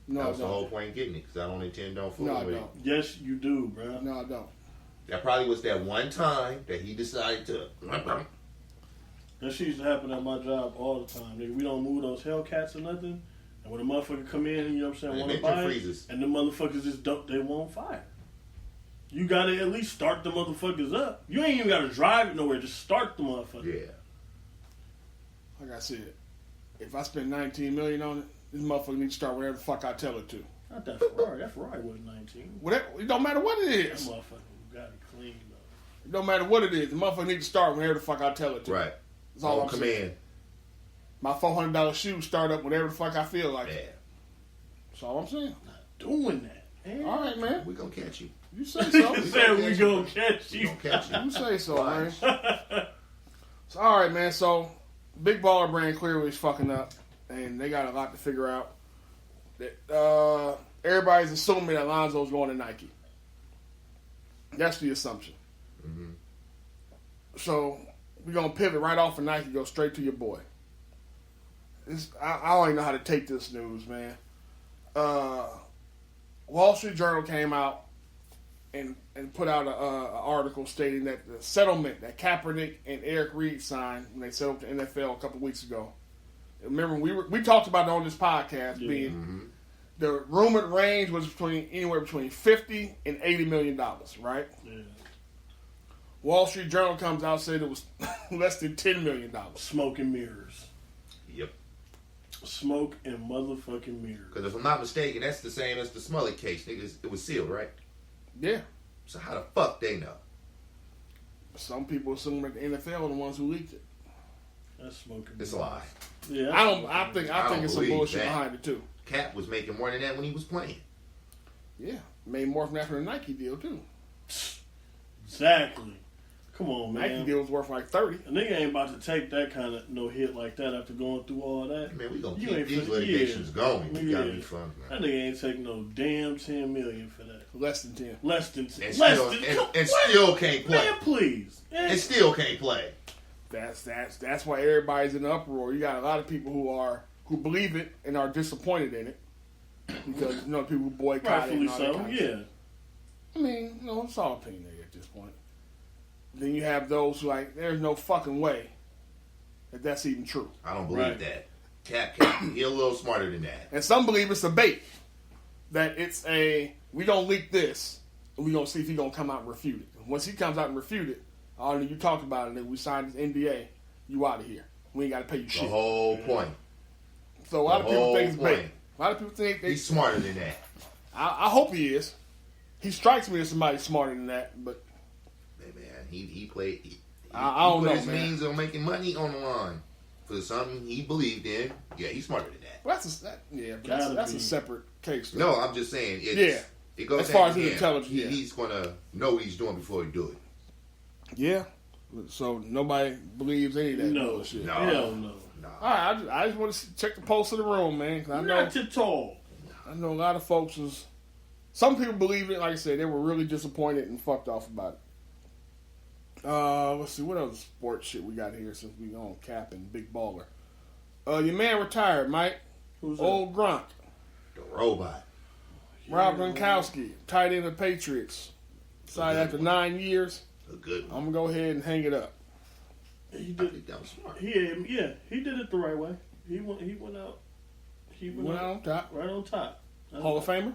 No, That I was the whole don't. point of getting it. Because I don't intend on fooling No, I with it. don't. Yes, you do, bro. No, I don't. That probably was that one time that he decided to. That shit used to happen at my job all the time. Nigga, we don't move those Hellcats or nothing. And when a motherfucker come in, you know what I'm saying, They want to make them buy it, freezers. and the motherfuckers just dump, they won't fire. You gotta at least start the motherfuckers up. You ain't even gotta drive it nowhere. Just start the motherfucker. Yeah. Like I said, if I spend $19 million on it, this motherfucker needs to start whatever the fuck I tell it to. Not that Ferrari. That Ferrari wasn't 19. Whatever, it don't matter what it That is. motherfucker got it clean though. It don't matter what it is. The motherfucker needs to start whenever the fuck I tell it to. Right. That's all On I'm saying. command. My $400 shoes start up whenever the fuck I feel like Yeah. it. That's all I'm saying. Doing that. Man. All right, man. We gonna catch you. You say so. He said we gonna catch We you. gonna catch you. You say so, man. Right. So, all right, man. So, Big Baller brand clearly is fucking up, and they got a lot to figure out. everybody's assuming that Lonzo's going to Nike. That's the assumption. Mm-hmm. So we're going to pivot right off of Nike, go straight to your boy. I don't even know how to take this news, man. Wall Street Journal came out and put out an article stating that the settlement that Kaepernick and Eric Reed signed when they settled the NFL a couple weeks ago. Remember, we talked about it on this podcast, being the rumored range was anywhere between $50 and $80 million, right? Yeah. Wall Street Journal comes out and said it was less than $10 million. Smoke and mirrors. Yep. Smoke and motherfucking mirrors. Because if I'm not mistaken, that's the same as the Smollett case. Niggas, it was sealed, right? Yeah. So how the fuck they know? Some people assume that the NFL are the ones who leaked it. That's smoking. It's a lie. Yeah. I think it's some believe bullshit that. behind it too. Cap was making more than that when he was playing. Yeah, made more from that from the Nike deal too. Exactly. Come on, man. Nike deal was worth like 30. A nigga ain't about to take that kind of hit like that after going through all that. Man, we gonna You keep ain't these finna- litigations going. Yeah. We gotta be fun, That man. nigga ain't taking no damn 10 million for that. Less than 10. Less than 10. And Less still, than and still can't play. Man, please. And still can't play. That's why everybody's in an uproar. You got a lot of people who believe it and are disappointed in it because people who boycott it Rightfully and all that so, kind of yeah. stuff. I mean, it's all opinionated at this point. Then you have those who there's no fucking way that's even true. I don't believe Right. that. Cap, he a little smarter than that. And some believe it's a bait. That it's we gonna leak this and we gonna see if he gonna come out and refute it. Once he comes out and refute it, you talked about it, and we signed this NDA, you out of here. We ain't gotta pay you The shit. whole point. So a lot of people think it's whole point. bait. A lot of people think He's smarter than that. I hope he is. He strikes me as somebody smarter than that, but Hey, man, he played. He I don't put know, his man. means on making money on the line for something he believed in. Yeah, he's smarter than that. that's a separate case. No, I'm just saying. Yeah. It goes As far hand as in his hand. intelligence, yeah. He's gonna know what he's doing before he do it. Yeah. So nobody believes any of that No. bullshit. No. Hell no. Nah. All right, I just want to check the pulse of the room, man. 'Cause Not at all. I know a lot of folks was. Some people believe it. Like I said, they were really disappointed and fucked off about it. Let's see what other sports shit we got here since we on Cap and Big Baller. Your man retired, Mike. Who's that? Old Gronk. The robot. Rob Gronkowski, tight end of the Patriots. Decided after 9 years, A good one. I'm gonna go ahead and hang it up. He I did. think that was smart. He did it the right way. He went out. He went Went out on top. right on top. Hall of Famer.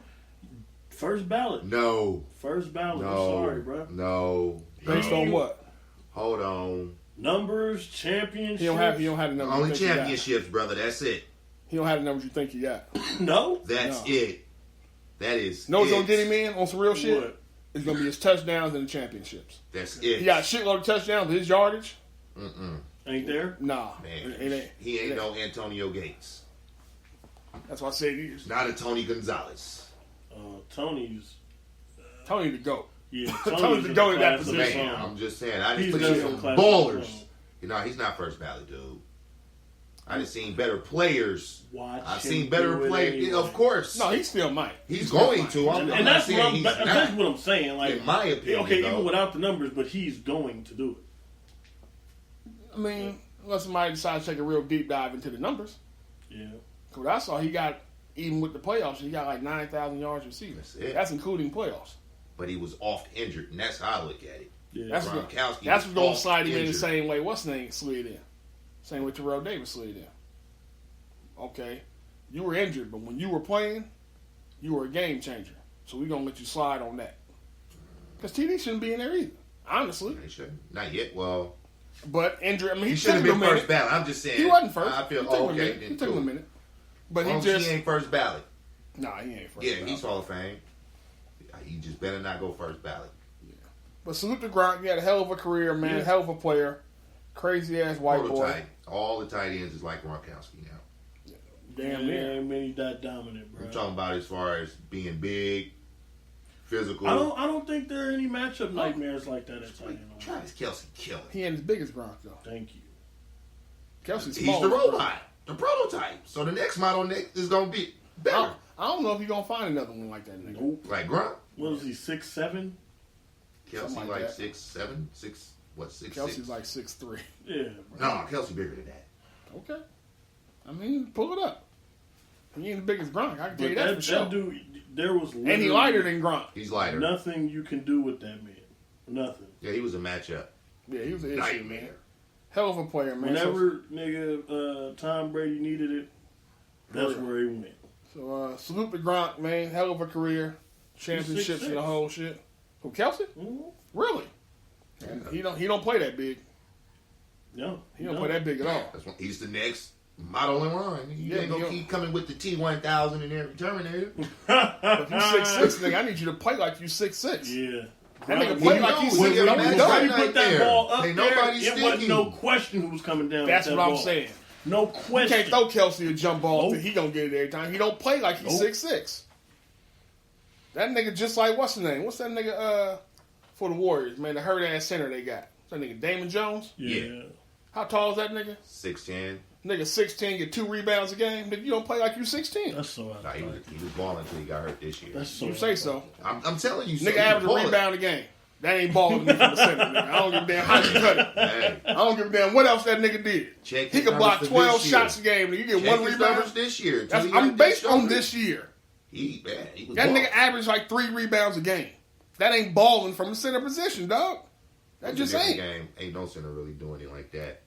First ballot. No. First ballot. No. I'm sorry, bro. No. Based on what? Hold on. Numbers, championships. He don't have the numbers. Only you think he got. championships, brother. That's it. He don't have the numbers you think he got. No. That's No. it. That is. Know what's it. gonna get him in on some real shit? What? It's gonna be his touchdowns and the championships. That's it. He got a shitload of touchdowns. His yardage, Ain't there? nah. Man, It ain't. he ain't no Antonio Gates. That's why I said he's Not a Tony Gonzalez. Tony's. Tony the GOAT. Yeah, Tony's the goat in that class of position. his Man, own. I'm just saying. I just He's put done you some some class of ballers. his own. You know, he's not first ballot, dude. I just seen better players. Watch I've him seen better do it players. anyway. Of course. No, he still might. He's going to. I'm And not that's what saying he's that's not. what I'm saying. Like, In my opinion, okay, though. even without the numbers, but he's going to do it. I mean, unless somebody decides to take a real deep dive into the numbers. Yeah. Because I saw he got, even with the playoffs, he got like 9,000 yards receiving. That's it. That's including playoffs. But he was oft injured, and that's how I look at it. Yeah. That's Gronkowski what's was going to oft slide him in the injured. same way. What's the name slid in? Same way Terrell Davis slid in. Okay, you were injured, but when you were playing, you were a game changer. So we're going to let you slide on that. Because TD shouldn't be in there either, honestly. He shouldn't. Not yet. Well, But injury, I mean, he he should took have him a been minute. first ballot. I'm just saying. He wasn't first. I feel He took him a okay. minute. Then He took him a too. minute. But He he ain't first ballot. Nah, he ain't first. Yeah, ballot. he's Hall of Fame. He just better not go first ballot. But salute to Gronk. He had a hell of a career, man. Yeah. Hell of a player. Crazy ass white boy. Prototype. All the tight ends is like Gronkowski now. Damn near. Ain't many that dominant, bro. I'm talking about as far as being big, physical. I don't think there are any matchup nightmares like that at tight end. Travis Kelce killing. He ain't as big as Gronk though. Thank you. Kelsey's He's small. the robot, the prototype. So the next model is gonna be better. I don't know if he's gonna find another one like that nigga. Nope. Like Grunt. What was he, 6'7"? Kelsey Something like like that. 6'7", 6'6". Kelsey's like 6'3". Yeah, bro. No, Kelsey bigger than that. Okay. I mean, pull it up. He ain't the biggest Gronk. I can tell you But that for sure. that dude, there was And he literally lighter than Gronk. He's lighter. nothing you can do with that man. Nothing. Yeah, he was a matchup. Yeah, he was an issue, Nightmare. man. Hell of a player, man. Whenever nigga Tom Brady needed it, that's where he went. So salute to Gronk, man. Hell of a career. Championships 6'6". and the whole shit. Who, Kelsey? Mm-hmm. Really? And he don't play that big. No, He don't play that big at all. That's when he's the next model in line. You Yeah, ain't gonna you keep coming with the T1000 and every Terminator. If you 6'6", nigga, I need you to play like you 6'6". Yeah. That nigga When play you like know, he's when 6'6". you Don't that's he Brady right go? put that there. ball up Ain't there, nobody it wasn't sticking. no question who was coming down. That's with what that I'm ball. saying. No You question. can't throw Kelsey a jump ball. Nope. He gonna get it every time. He don't play like he's Nope. 6'6". That nigga just like, what's his name? What's that nigga for the Warriors, man? The hurt-ass center they got. What's that nigga, Damon Jones? Yeah. How tall is that nigga? 6'10". Nigga 6'10", get 2 rebounds a game. Nigga, you don't play like you 6'10". That's so Nah, he was balling until he got hurt this year. That's so You say so. I'm telling you, Nigga average a rebound a game. That ain't balling to me from the center, nigga. I don't give a damn how you cut it. Hey, I don't give a damn what else that nigga did. check He his could block numbers for 12 this shots a year. game. Nigga, you get Check 1 his numbers rebound. this year. until That's, he got I'm based that on shoulder. this year. He was That balling. nigga averaged like 3 rebounds a game. That ain't balling from the center position, dog. That It's a just different ain't. game. Ain't no center really doing it like that.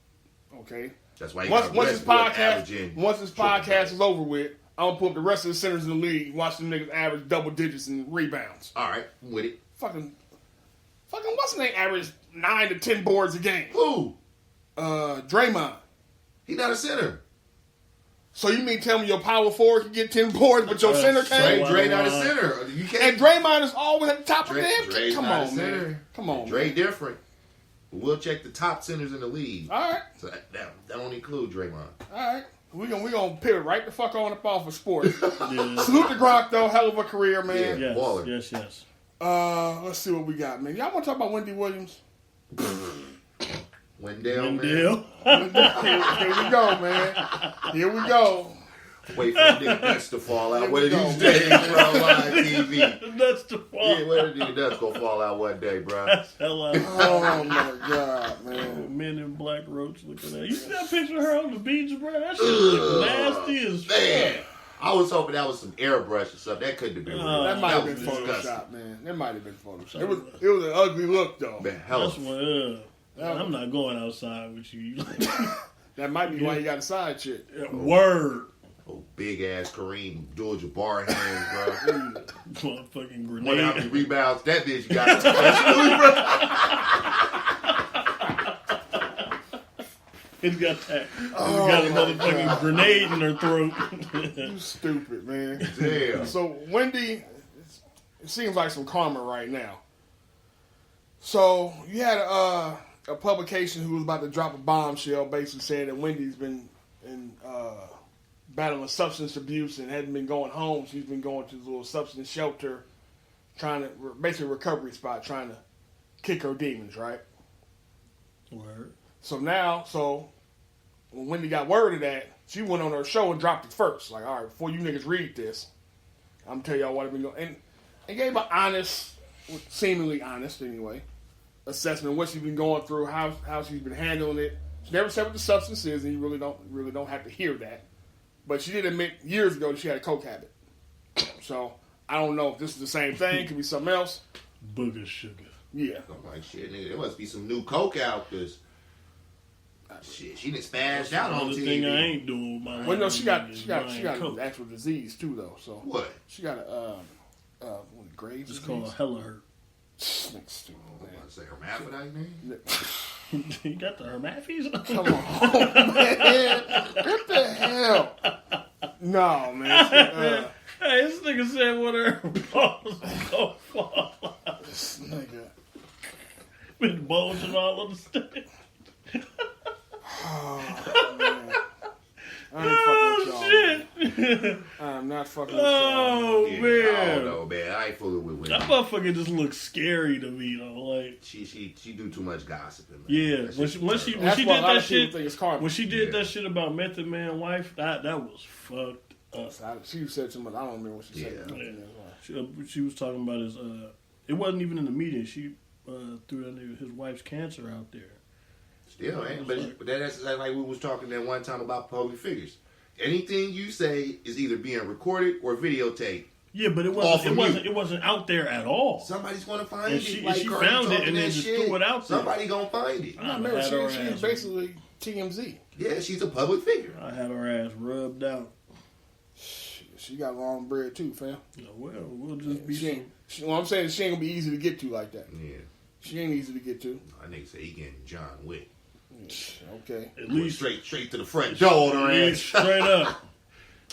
Okay. That's why he Once got this Westbrook podcast averaging is triple-doubles. over with, I'm gonna put up the rest of the centers in the league. Watch them niggas average double digits in rebounds. All right, I'm with it. Fucking what's his name? Average 9 to 10 boards a game. Who? Draymond. He not a center. So you mean tell me your power forward can get 10 boards, but your center Dre, can't? Dre not a center. You can't. And Draymond is always at the top Dre, of the damn Dre's Come not a on, center. man. Come on, Dre man. different. We'll check the top centers in the league. All right. So that don't include Draymond. All right. We gonna pivot right the fuck on up off of sports. Yeah. Salute to Gronk though, hell of a career, man. Yeah. Baller. Yes. Let's see what we got, man. Y'all want to talk about Wendy Williams? Wendell, man. Deal. Here we go, man. Here we go. Wait for the nigga nuts to fall out Here one we of go, these man. days, bro. Live TV. That's the fault. Yeah, where the nigga nuts gonna fall out one day, bro? That's hella. Oh my god, man. Men in black roach looking at. You see that picture of her on the beach, bro? That shit look nasty as Man, fuck. I was hoping that was some airbrush or something. That couldn't have been real. That might have was been disgusting. Photoshop, man. That might have been Photoshop. It was an ugly look though. Man, hell, That's what. I'm not going outside with you. That might be why you got a side chick. Word. oh, big ass Kareem Abdul-Jabbar hands, bro. Motherfucking Wonder how many grenade. rebounds that bitch got professionally, bro. It's got that. It's got a motherfucking grenade in her throat. You stupid, man. Damn. So Wendy, it seems like some karma right now. So you had a publication who was about to drop a bombshell, basically saying that Wendy's been battling substance abuse and hadn't been going home. She's been going to this little substance shelter, basically a recovery spot, trying to kick her demons, right? Word. So when Wendy got word of that, she went on her show and dropped it first. Like, all right, before you niggas read this, I'm gonna tell y'all what I've been going. And gave an honest, seemingly honest anyway, assessment of what she's been going through, how she's been handling it. She never said what the substance is, and you really don't have to hear that. But she did admit years ago that she had a coke habit. So I don't know if this is the same thing. Could be something else. Booger sugar. Yeah. I'm like, shit, nigga, there must be some new coke out, because shit, she done spazzed out on Another TV. thing I ain't doing with my life. Well, no, she got is an buying coke. actual disease too, though. So What? she got a Graves' It's disease. called hella hurt. Nigga stupid, man. I say hermaphrodite, man? You got the hermaphies? Come on, man. What the hell? No, man. Hey, this nigga said what her balls go fall out. This nigga. Been bulging all of the stick. Oh, man. I ain't fucking with y'all. Shit. I'm not fucking with y'all. Oh, Yeah, I man. don't know, man. I ain't fooling with That women. motherfucker just looks scary to me, though. Like, She do too much gossiping, man. yeah, That when shit she turn when That's she why a did lot that of people shit, think it's karma. when she did Yeah. that shit about Method Man wife, that was fucked She said something. I don't remember what she said. She was talking about his. It wasn't even in the meeting. She threw that nigga, his wife's cancer out there. Still, but that's like we was talking that one time about public figures. Anything you say is either being recorded or videotaped. Yeah, but it wasn't out there at all. Somebody's gonna find and it. She like found it and then just threw it out there. Somebody gonna find it. I remember she's basically TMZ. Yeah, she's a public figure. I had her ass rubbed out. She got long bread too, fam. Well, we'll just be. I'm saying she ain't gonna be easy to get to like that. Yeah, she ain't easy to get to. I nigga say he getting John Wick. Okay, at least straight to the front door on her ass. Straight up.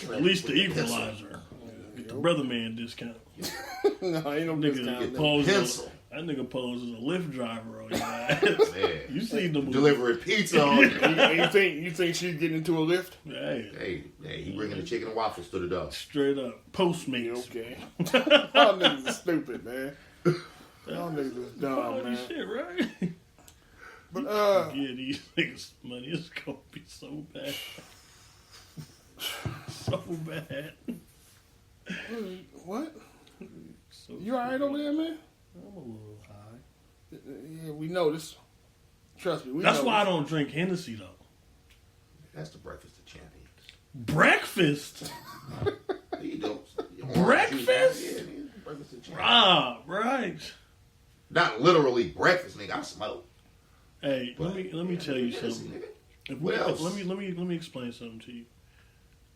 At least the equalizer. Get the brother man discount. No, ain't no discount. Pencil. That nigga poses a Lyft driver on your ass. Man. You seen the movie. Delivering pizza on you. You think she's getting into a lift? Hey, he bringing the chicken and waffles to the door. Straight up. Postmates. Okay. Y'all niggas are stupid, man. Y'all niggas is dumb, man. Shit, right? But, yeah, these niggas' money is gonna be so bad. So bad. What? So you alright over there, man? I'm a little high. Yeah, we know this. Trust me. That's why I don't drink Hennessy, though. That's the breakfast of champions. Breakfast? You don't. Breakfast? Yeah, breakfast of champions. Right. Not literally breakfast, nigga. I smoke. Hey, let me tell you something. What else? Let me explain something to you.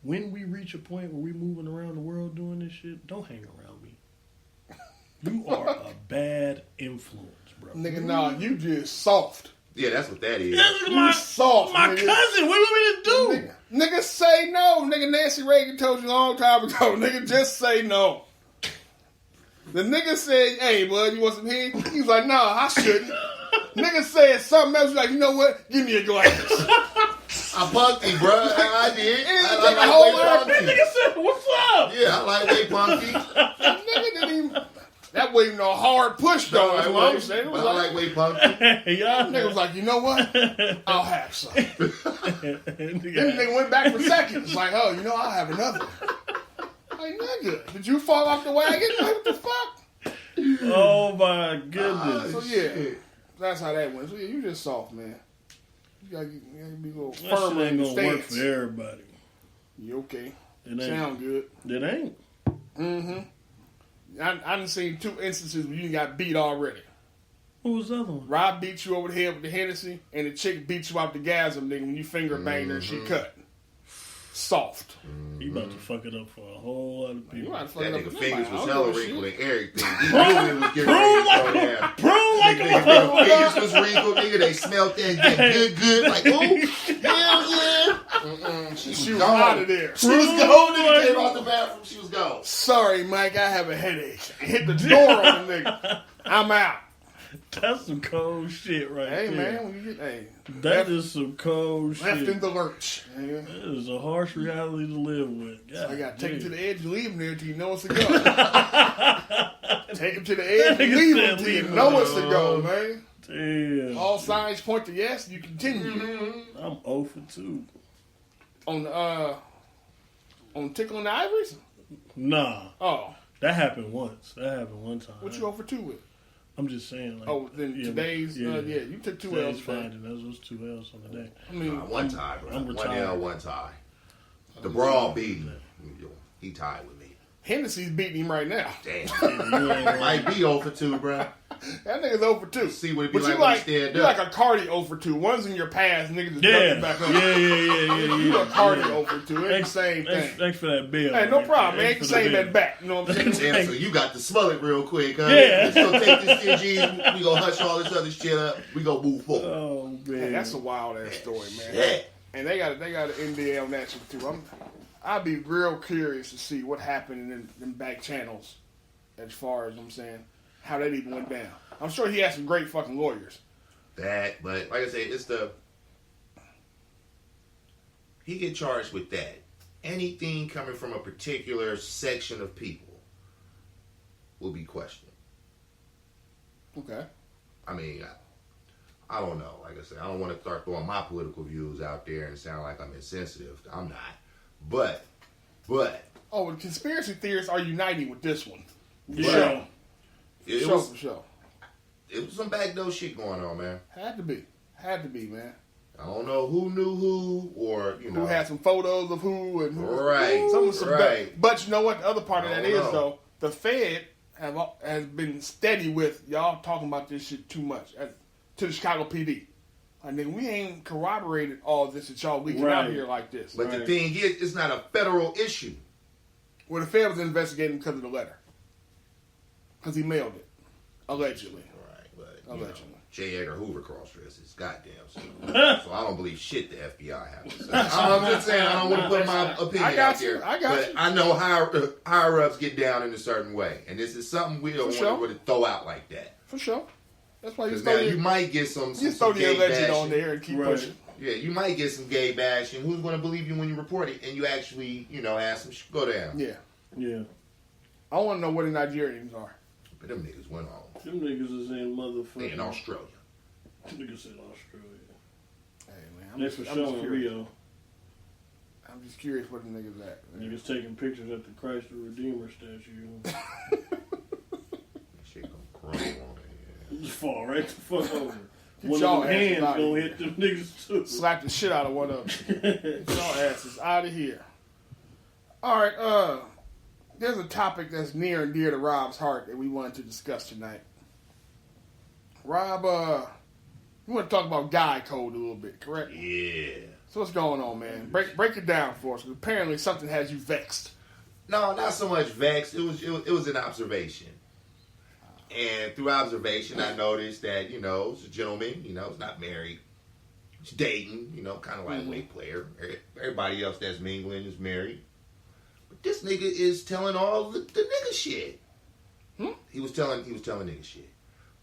When we reach a point where we moving around the world doing this shit, don't hang around me. You are a bad influence, bro. Nigga, nah, you just soft. Yeah, that's what that is. You soft, my nigga. cousin. What do you want me to do? Nigga, say no. Nigga, Nancy Reagan told you a long time ago. Nigga, just say no. The nigga said, hey, bud, you want some head? He was like, nah, I shouldn't. Nigga said something else. Like, you know what? Give me a glass. I punky, bro. I did. I like whole That nigga said, what's up? Yeah, I like way punky. Nigga didn't even... That wasn't no hard push, though. That's what I'm saying. But I like way punky. Yeah. Nigga was like, you know what? I'll have some. Then the nigga went back for seconds. Like, oh, you know, I'll have another. Like, nigga, did you fall off the wagon? Like, what the fuck? Oh, my goodness. So, yeah, that's how that went. So, yeah, you just soft, man. You gotta be a little that firmer shit in ain't the gonna work stance. for everybody. You okay? It ain't. Sound good. It ain't. Mm-hmm. I done seen 2 instances where you got beat already. What was the other one? Rob beat you over the head with the Hennessy, and the chick beat you out the gasm, nigga, when you finger banged her and she cut. Soft. You about to fuck it up for a whole lot of people. That nigga fingers was hella wrinkled and everything. He Prune knew it was getting ready to go down. like a Nigga, fingers was wrinkled, nigga. They smelled that good. Like, ooh, yeah. She was out of there. She was gone. Nigga came out the bathroom. She was gone. Sorry, Mike, I have a headache. Hit the door on the nigga. I'm out. That's some cold shit right Hey, there. man, when you get, That is some cold left shit. in the lurch. Nigga. That is a harsh reality to live with. I got to take him to the edge and leave him there until you know it's to go. Take him to the edge and leave him until you know it's to go, man. Damn. All signs point to yes, you continue. I'm 0 for 2. On Tickle and the Ivories? Nah. Oh. That happened once. That happened one time. What you over 2 with? I'm just saying. Like, today's, you took 2 L's. Finding those was 2 L's on the day. I mean, one tie, bro. I'm One retired. L, one tie. The brawl beat him. He tied with me. Hennessy's beating him right now. Damn. Might be 0 for 2, bro. That nigga's 0 for 2. See what it be But like when he stand you're up. like a Cardi 0 for 2. One's in your past, niggas just ducking back up. Yeah. You're a Cardi 0 for 2. It ain't the same thing. Thanks for that bill. Hey, no problem. Thanks Ain't the same that back. You know what I'm saying? Damn, so you got to smell it real quick, huh? Yeah. Let's go take this CG. We gonna hush all this other shit up. We gonna move forward. Oh, man. Hey, that's a wild ass story, man. Yeah. And they got an NBA on that shit too. I'd be real curious to see what happened in them back channels, as far as I'm saying, how that even went down. I'm sure he had some great fucking lawyers. But like I say, he get charged with that. Anything coming from a particular section of people will be questioned. Okay. I mean, I don't know. Like I said, I don't want to start throwing my political views out there and sound like I'm insensitive. I'm not. But But the conspiracy theorists are uniting with this one. Yeah. It For sure. It was some backdoor shit going on, man. Had to be, man. I don't know who knew who, or who had some photos of who and who. Right. But you know what? The other part of that is know. though, the Fed has been steady with y'all talking about this shit too much to the Chicago PD. I mean, we ain't corroborated all this that y'all leaking out here like this. But the thing is, it's not a federal issue. Well, the Fed was investigating because of the letter. Because he mailed it. Allegedly. Right, but Allegedly. J. Edgar Hoover cross-dresses. Goddamn. So I don't believe shit the FBI has to say. I'm just saying, I don't want to put my opinion out there. I got you. But I know higher-ups get down in a certain way. And this is something we don't want to really throw out like that. For sure. That's why you might get some throw the gay alleged bashing on there and keep pushing. Yeah, you might get some gay bashing. Who's going to believe you when you report it and you actually, have some go down? Yeah. Yeah. I want to know where the Nigerians are. But them niggas went on. Them niggas is in motherfucking... They in Australia. Niggas in Australia. Hey, man. They for sure in Rio. I'm just curious where the niggas at. Man. Niggas taking pictures at the Christ the Redeemer statue. Shit gonna crawl on it. Just fall right the fuck over. Get One y'all of them hands asses gonna hit them niggas too. Slap the shit out of one of them. Get y'all asses out of here. All right, there's a topic that's near and dear to Rob's heart that we wanted to discuss tonight. Rob, you want to talk about guy code a little bit, correct? Yeah. So what's going on, man? Break it down for us. Apparently something has you vexed. No, not so much vexed. It was an observation. And through observation, I noticed that, it's a gentleman, it's not married. He's dating, kind of like a weight player. Everybody else that's mingling is married. But this nigga is telling all the nigga shit. He was telling nigga shit.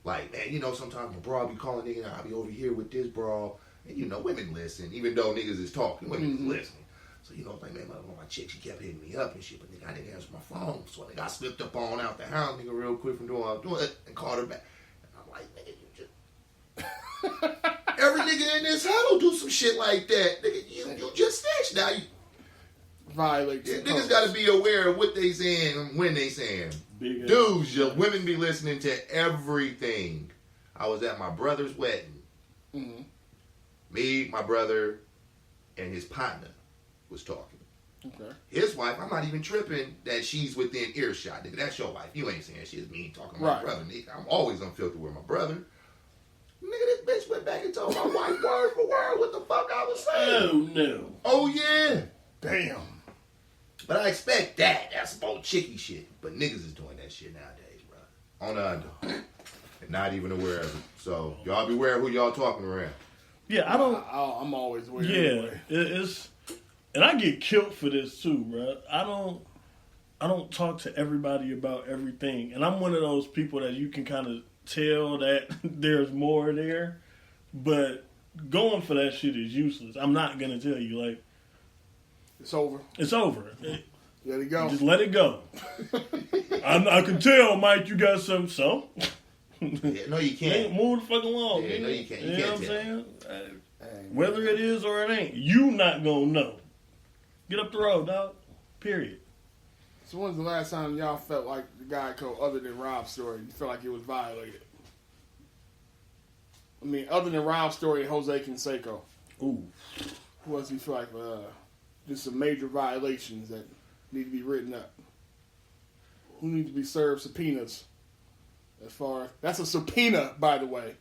Like, man, sometimes my bra be calling nigga, I'll be over here with this bra. And, women listen. Even though niggas is talking, women is listening. So, like, man, my chick, she kept hitting me up and shit. But, nigga, I didn't answer my phone. So, nigga, I slipped up on out the house, nigga, real quick from doing what I was doing and called her back. And I'm like, nigga, you just... Every nigga in this huddle do some shit like that. Nigga, you just snitched. Now, violate. Niggas got to be aware of what they saying and when they saying. Dudes, women be listening to everything. I was at my brother's wedding. Mm-hmm. Me, my brother, and his partner was talking. Okay. His wife, I'm not even tripping that she's within earshot. Nigga, that's your wife. You ain't saying shit. Me talking to my brother. Nigga, I'm always unfiltered with my brother. Nigga, this bitch went back and told my wife word for word what the fuck I was saying. Oh, no. Oh, yeah. Damn. But I expect that. That's some chicky shit. But niggas is doing that shit nowadays, bro. On the under. And not even aware of it. So, y'all beware of who y'all talking around. Yeah, I don't... I'm always aware. Yeah, anyway. It's... And I get killed for this, too, bro. I don't talk to everybody about everything. And I'm one of those people that you can kind of tell that there's more there. But going for that shit is useless. I'm not going to tell you, like... It's over. It's over. Let it go. Just let it go. I can tell, Mike, you got something. So? Yeah, no, you can't. Move the fuck along. Yeah, no, you can't. You know can't what I'm tell. saying? Whether it is or it ain't, you not gonna know. Get up the road, dog. Period. So when's the last time y'all felt like the guy code, other than Rob's story, you felt like it was violated? I mean, other than Rob's story and Jose Canseco. Ooh. Who else do you feel like just some major violations that need to be written up? Who needs to be served subpoenas? As far as that's a subpoena, by the way.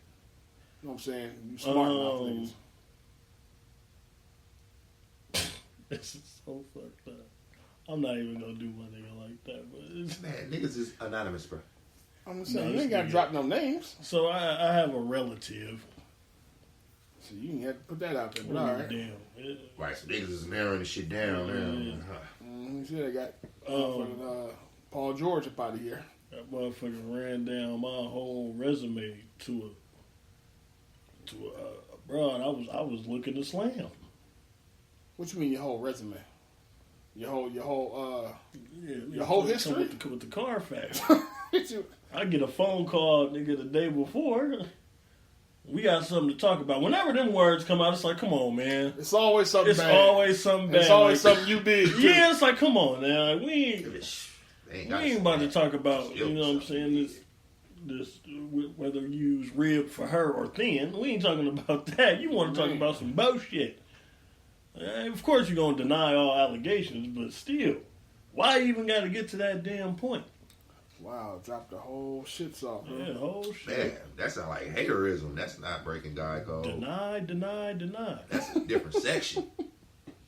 You know what I'm saying? You smart mouth niggas. This is so fucked up. I'm not even gonna do my nigga like that, but it's... Man, niggas is anonymous, bro. I'm just saying, you ain't gotta drop no names. So I have a relative. So you didn't have to put that out there, but all right. Damn. Right, so niggas is narrowing the shit down now. You see, they got Paul George up out of here. That motherfucker ran down my whole resume to a broad. I was looking to slam. What you mean your whole resume? Your whole history? With the Carfax. I get a phone call, nigga, the day before. We got something to talk about. Whenever them words come out, it's like, come on, man. It's always something It's bad. always something bad. It's always like, something you did. Too. Yeah, it's like, come on now. Like, we ain't about to talk about, Yep. you know what I'm saying, this whether you use rib for her or thin. We ain't talking about that. You want to talk about some bullshit. Of course you're going to deny all allegations, but still, why even got to get to that damn point? Wow, drop the whole shit off. Yeah, the whole shit. Man, that sounds like haterism. That's not breaking God code. Deny. That's a different section.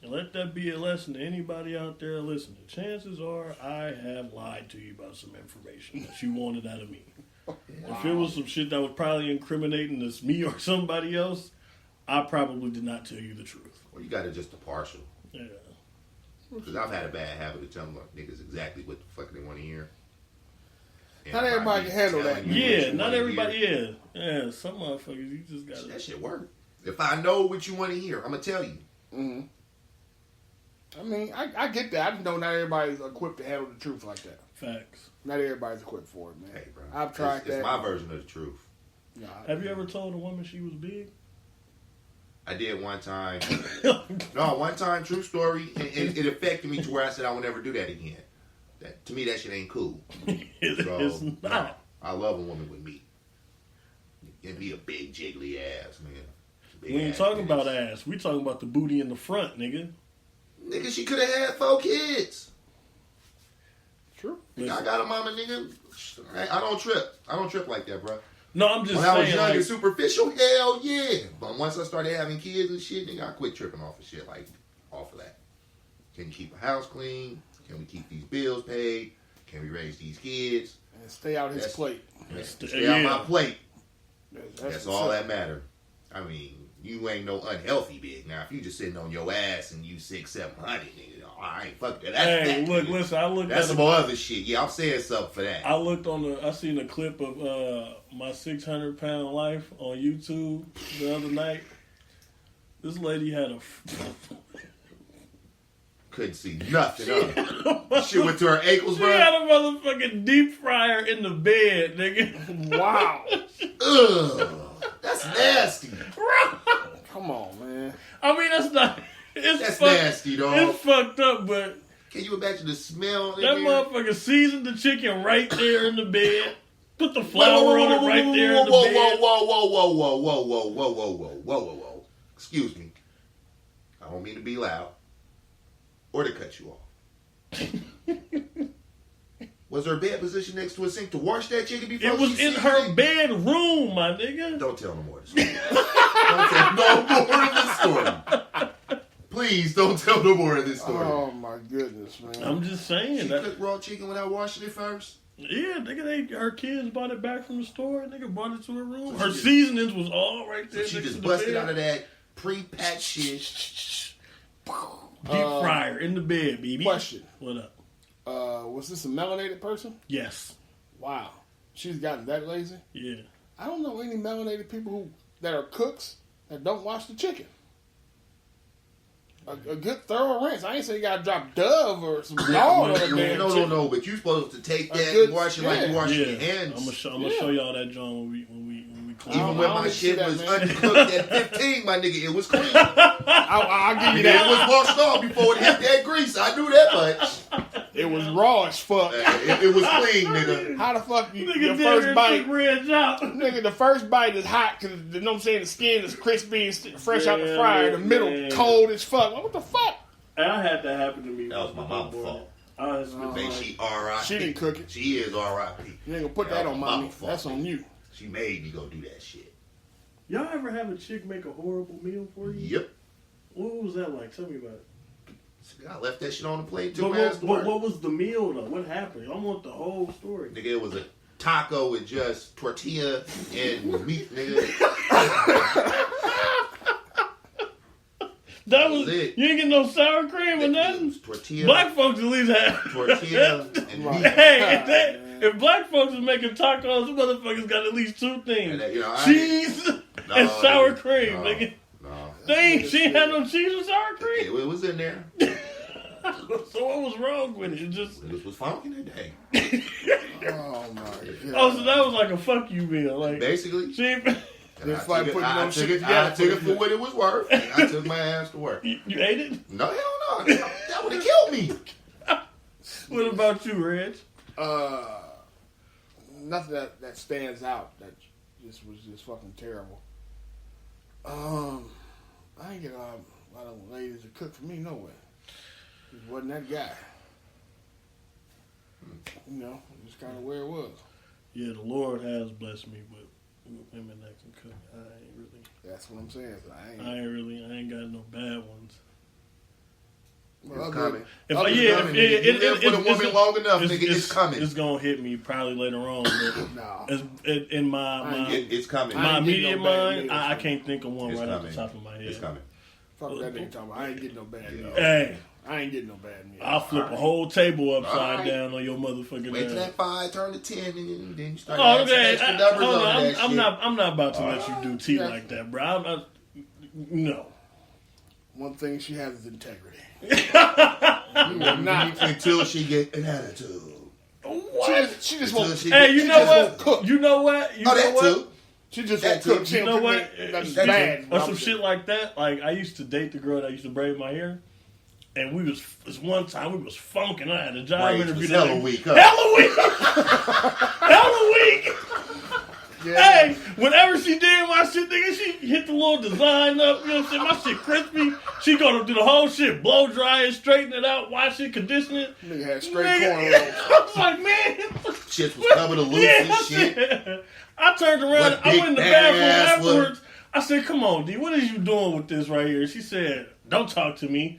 And let that be a lesson to anybody out there listening. Chances are I have lied to you about some information that you wanted out of me. Wow. If it was some shit that was probably incriminating as me or somebody else, I probably did not tell you the truth. Well, you got it just a partial. Yeah. Because I've had a bad habit of telling niggas exactly what the fuck they want to hear. And Not everybody can handle that. Yeah, not everybody. Yeah, some motherfuckers you just got that shit work. If I know what you want to hear, I'm gonna tell you. Mm-hmm. I mean, I get that. I just know not everybody's equipped to handle the truth like that. Facts. Not everybody's equipped for it, man. Hey, bro. I've tried that. It's my version of the truth. Nah, Have you ever told a woman she was big? I did one time. One time, true story. It affected me to where I said I would never do that again. To me, that shit ain't cool. It's not. No, I love a woman with meat. Give me a big jiggly ass, man. Big We ain't ass talking bitch. about ass. We talking about the booty in the front, nigga. Nigga, she could have had 4 kids. True. I got a mama, nigga. I don't trip. I don't trip like that, bro. No, I'm just When I was saying. young Like, and superficial, hell yeah. But once I started having kids and shit, nigga, I quit tripping off of shit like off of that. Can you keep a house clean? Can we keep these bills paid? Can we raise these kids? And stay out his plate. Stay on my plate. That's all that. that matter. I mean, you ain't no unhealthy big. Now, if you just sitting on your ass and you 600-700, nigga, I ain't fucking that. That's hey, fat, look, nigga. listen. I looked. That's at some other shit. Yeah, I'm saying something for that. I looked on the. I seen a clip of my 600-pound life on YouTube the other night. This lady had a. Couldn't see nothing. Shit went to her ankles, She bro. had a motherfucking deep fryer in the bed, nigga. Wow. Ugh, that's nasty. Come on, man. I mean, that's not. That's nasty, dog. It's fucked up, but Can you imagine the smell? that motherfucker seasoned the chicken right there in the bed. Put the flour on it right there in the bed. Whoa. Excuse me. I don't mean to be loud or to cut you off. Was her bed positioned next to a sink to wash that chicken before It was she in seasoned her it? bedroom, my nigga. Don't tell no more of the story. Don't tell no more of the story. Please don't tell no more of this story. Oh my goodness, man. I'm just saying She that. cooked raw chicken without washing it first? Yeah, nigga, her kids bought it back from the store. Nigga brought it to her room. So Her she seasonings was all right there. So she next just to the busted bed. out of that pre-packed shit. Deep fryer in the bed, baby. Question. What up? Was this a melanated person? Yes. Wow. She's gotten that lazy? Yeah. I don't know any melanated people that are cooks that don't wash the chicken. A good thorough rinse. I ain't saying you gotta drop Dove or some lard on the damn chicken. No. But you supposed to take A that good- and wash it like you wash your hands. I'm gonna show y'all that John when we clean. Even I when don't my see shit that, was man. undercooked at 15, my nigga, it was clean. I'll give you It that. was washed off before it hit that grease. I knew that much. It was raw as fuck. It was clean, nigga. How the fuck your Nigga first bite? took ribs out. Nigga, the first bite is hot because you know what I'm saying. The skin is crispy and fresh out the fryer. The middle man. cold as fuck. What the fuck? I had that happen to me. That was my mama's fault. They She R.I.P. She didn't cook it. She is R.I.P. You ain't gonna put that on mommy. That's on you. She made me go do that shit. Y'all ever have a chick make a horrible meal for you? Yep. What was that like? Tell me about it. I left that shit on the plate But too, what was the meal though? What happened? I want the whole story. Nigga, it was a taco with just tortilla and meat, nigga. That was it. You ain't get no sour cream or It nothing. was tortilla, Black folks at least have tortilla, and Right. meat. Hey, if black folks is making tacos, them motherfuckers got at least two things: And that, you know, cheese and sour cream, no, nigga. No. She ain't had no cheese or sour cream. It was in there. So what was wrong with it? It just It was funky today. Oh my god. so that was like a fuck you meal, like Basically, she ain't, It's like putting I no shit took together. it for what it was worth. And I took my ass to work. You ate it? No, hell no. That would have killed me. What about you, Reg? Nothing that stands out. That just was just fucking terrible. I ain't get a lot of ladies to cook for me. No way. Just wasn't that guy. You know, just kind of where it was. Yeah, the Lord has blessed me with women that can cook. I ain't really. That's what I'm saying. So I ain't got no bad ones. Well, coming. If It's yeah, coming. if You live with a woman long enough, nigga, it's coming. It's gonna hit me probably later on. But no. In my it's coming. my immediate no bad mind, I can't think of one right off the top of my head. It's coming. Fuck that nigga talking about. I ain't getting no bad meal. Hey, I ain't getting no bad meal. I'll flip a whole table upside down on your motherfucking Wait till ass. that 5 turn to 10, and then you start Oh, adding okay. extra numbers Hold on on. that I'm shit. not about to let you do tea like that, bro. No. One thing she has is integrity. Not until she get an attitude. What? She just won't. Hey, you know what? Cook. You know what? You know that what? too. She just That won't cook. too. She You know don't what? cook nothing bad. Or some shit like that. Like, I used to date the girl that used to braid my hair. And this one time we was funking. I had a job Braids interview. was hella weak, huh? Hella weak. Yeah. Hey, whenever she did my shit, nigga, she hit the little design up. You know what I'm saying? My shit crispy. She gonna do the whole shit, blow dry it, straighten it out, wash it, condition it. Nigga had straight Nigga, cornrows. I was like, man. Shit was covered in loose and shit. I turned around. What I went in the big bathroom ass was- afterwards. I said, come on, D, what is you doing with this right here? She said, don't talk to me.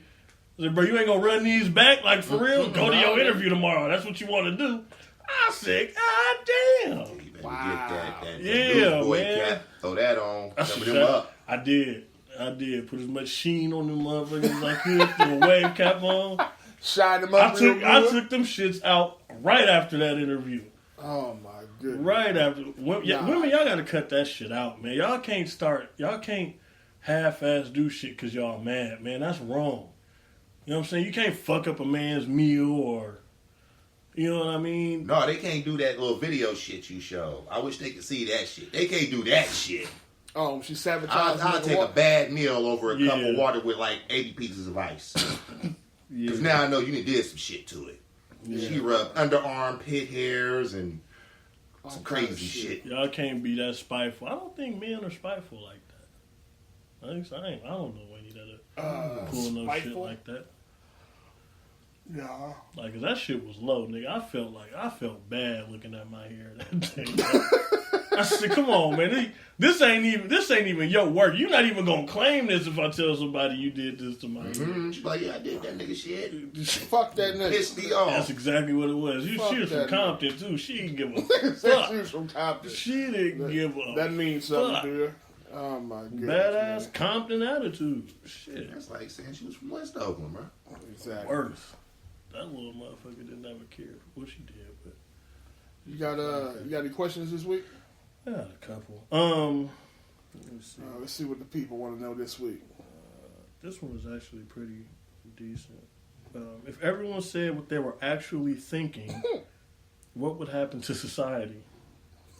I said, bro, you ain't gonna run these back? Like, for real? Go to your interview tomorrow. That's what you want to do. I said, God damn. You better Wow. get that Yeah, loose boy man. cap. Throw that on. That's Cover what them up. I did. Put as much sheen on them motherfuckers as I could. Threw a wave cap on. Shine them up. I took them shits out right after that interview. Oh my goodness. Right after. Women, y'all gotta cut that shit out, man. Y'all can't half-ass do shit because y'all mad, man. That's wrong. You know what I'm saying? You can't fuck up a man's meal or, you know what I mean? No, they can't do that little video shit you show. I wish they could see that shit. They can't do that shit. Oh, she sabotaged. I'll take a bad meal over a cup of water with like 80 pieces of ice. Because now I know you did some shit to it. Yeah. She rubbed underarm pit hairs and some crazy shit. Y'all can't be that spiteful. I don't think men are spiteful like that. I don't know any that pull no shit spiteful? like that. Yeah. Like, 'cause that shit was low, nigga. I felt bad looking at my hair that day. I said, "Come on, man. This ain't even your work. You're not even gonna claim this if I tell somebody you did this to my hair." She's like, yeah, I did that nigga shit. Fuck that nigga. Pissed me off. That's exactly what it was. She was from that Compton too. She didn't give a Said fuck. she was from Compton. She didn't give a That means something fuck. to her. Oh my goodness. Badass man. Compton attitude. Shit. That's like saying she was from West Oakland, bro. Exactly. Worse. That little motherfucker didn't ever care what she did, but You got any questions this week? I had a couple. Let me see. Let's see what the people want to know this week. This one was actually pretty decent. If everyone said what they were actually thinking, what would happen to society?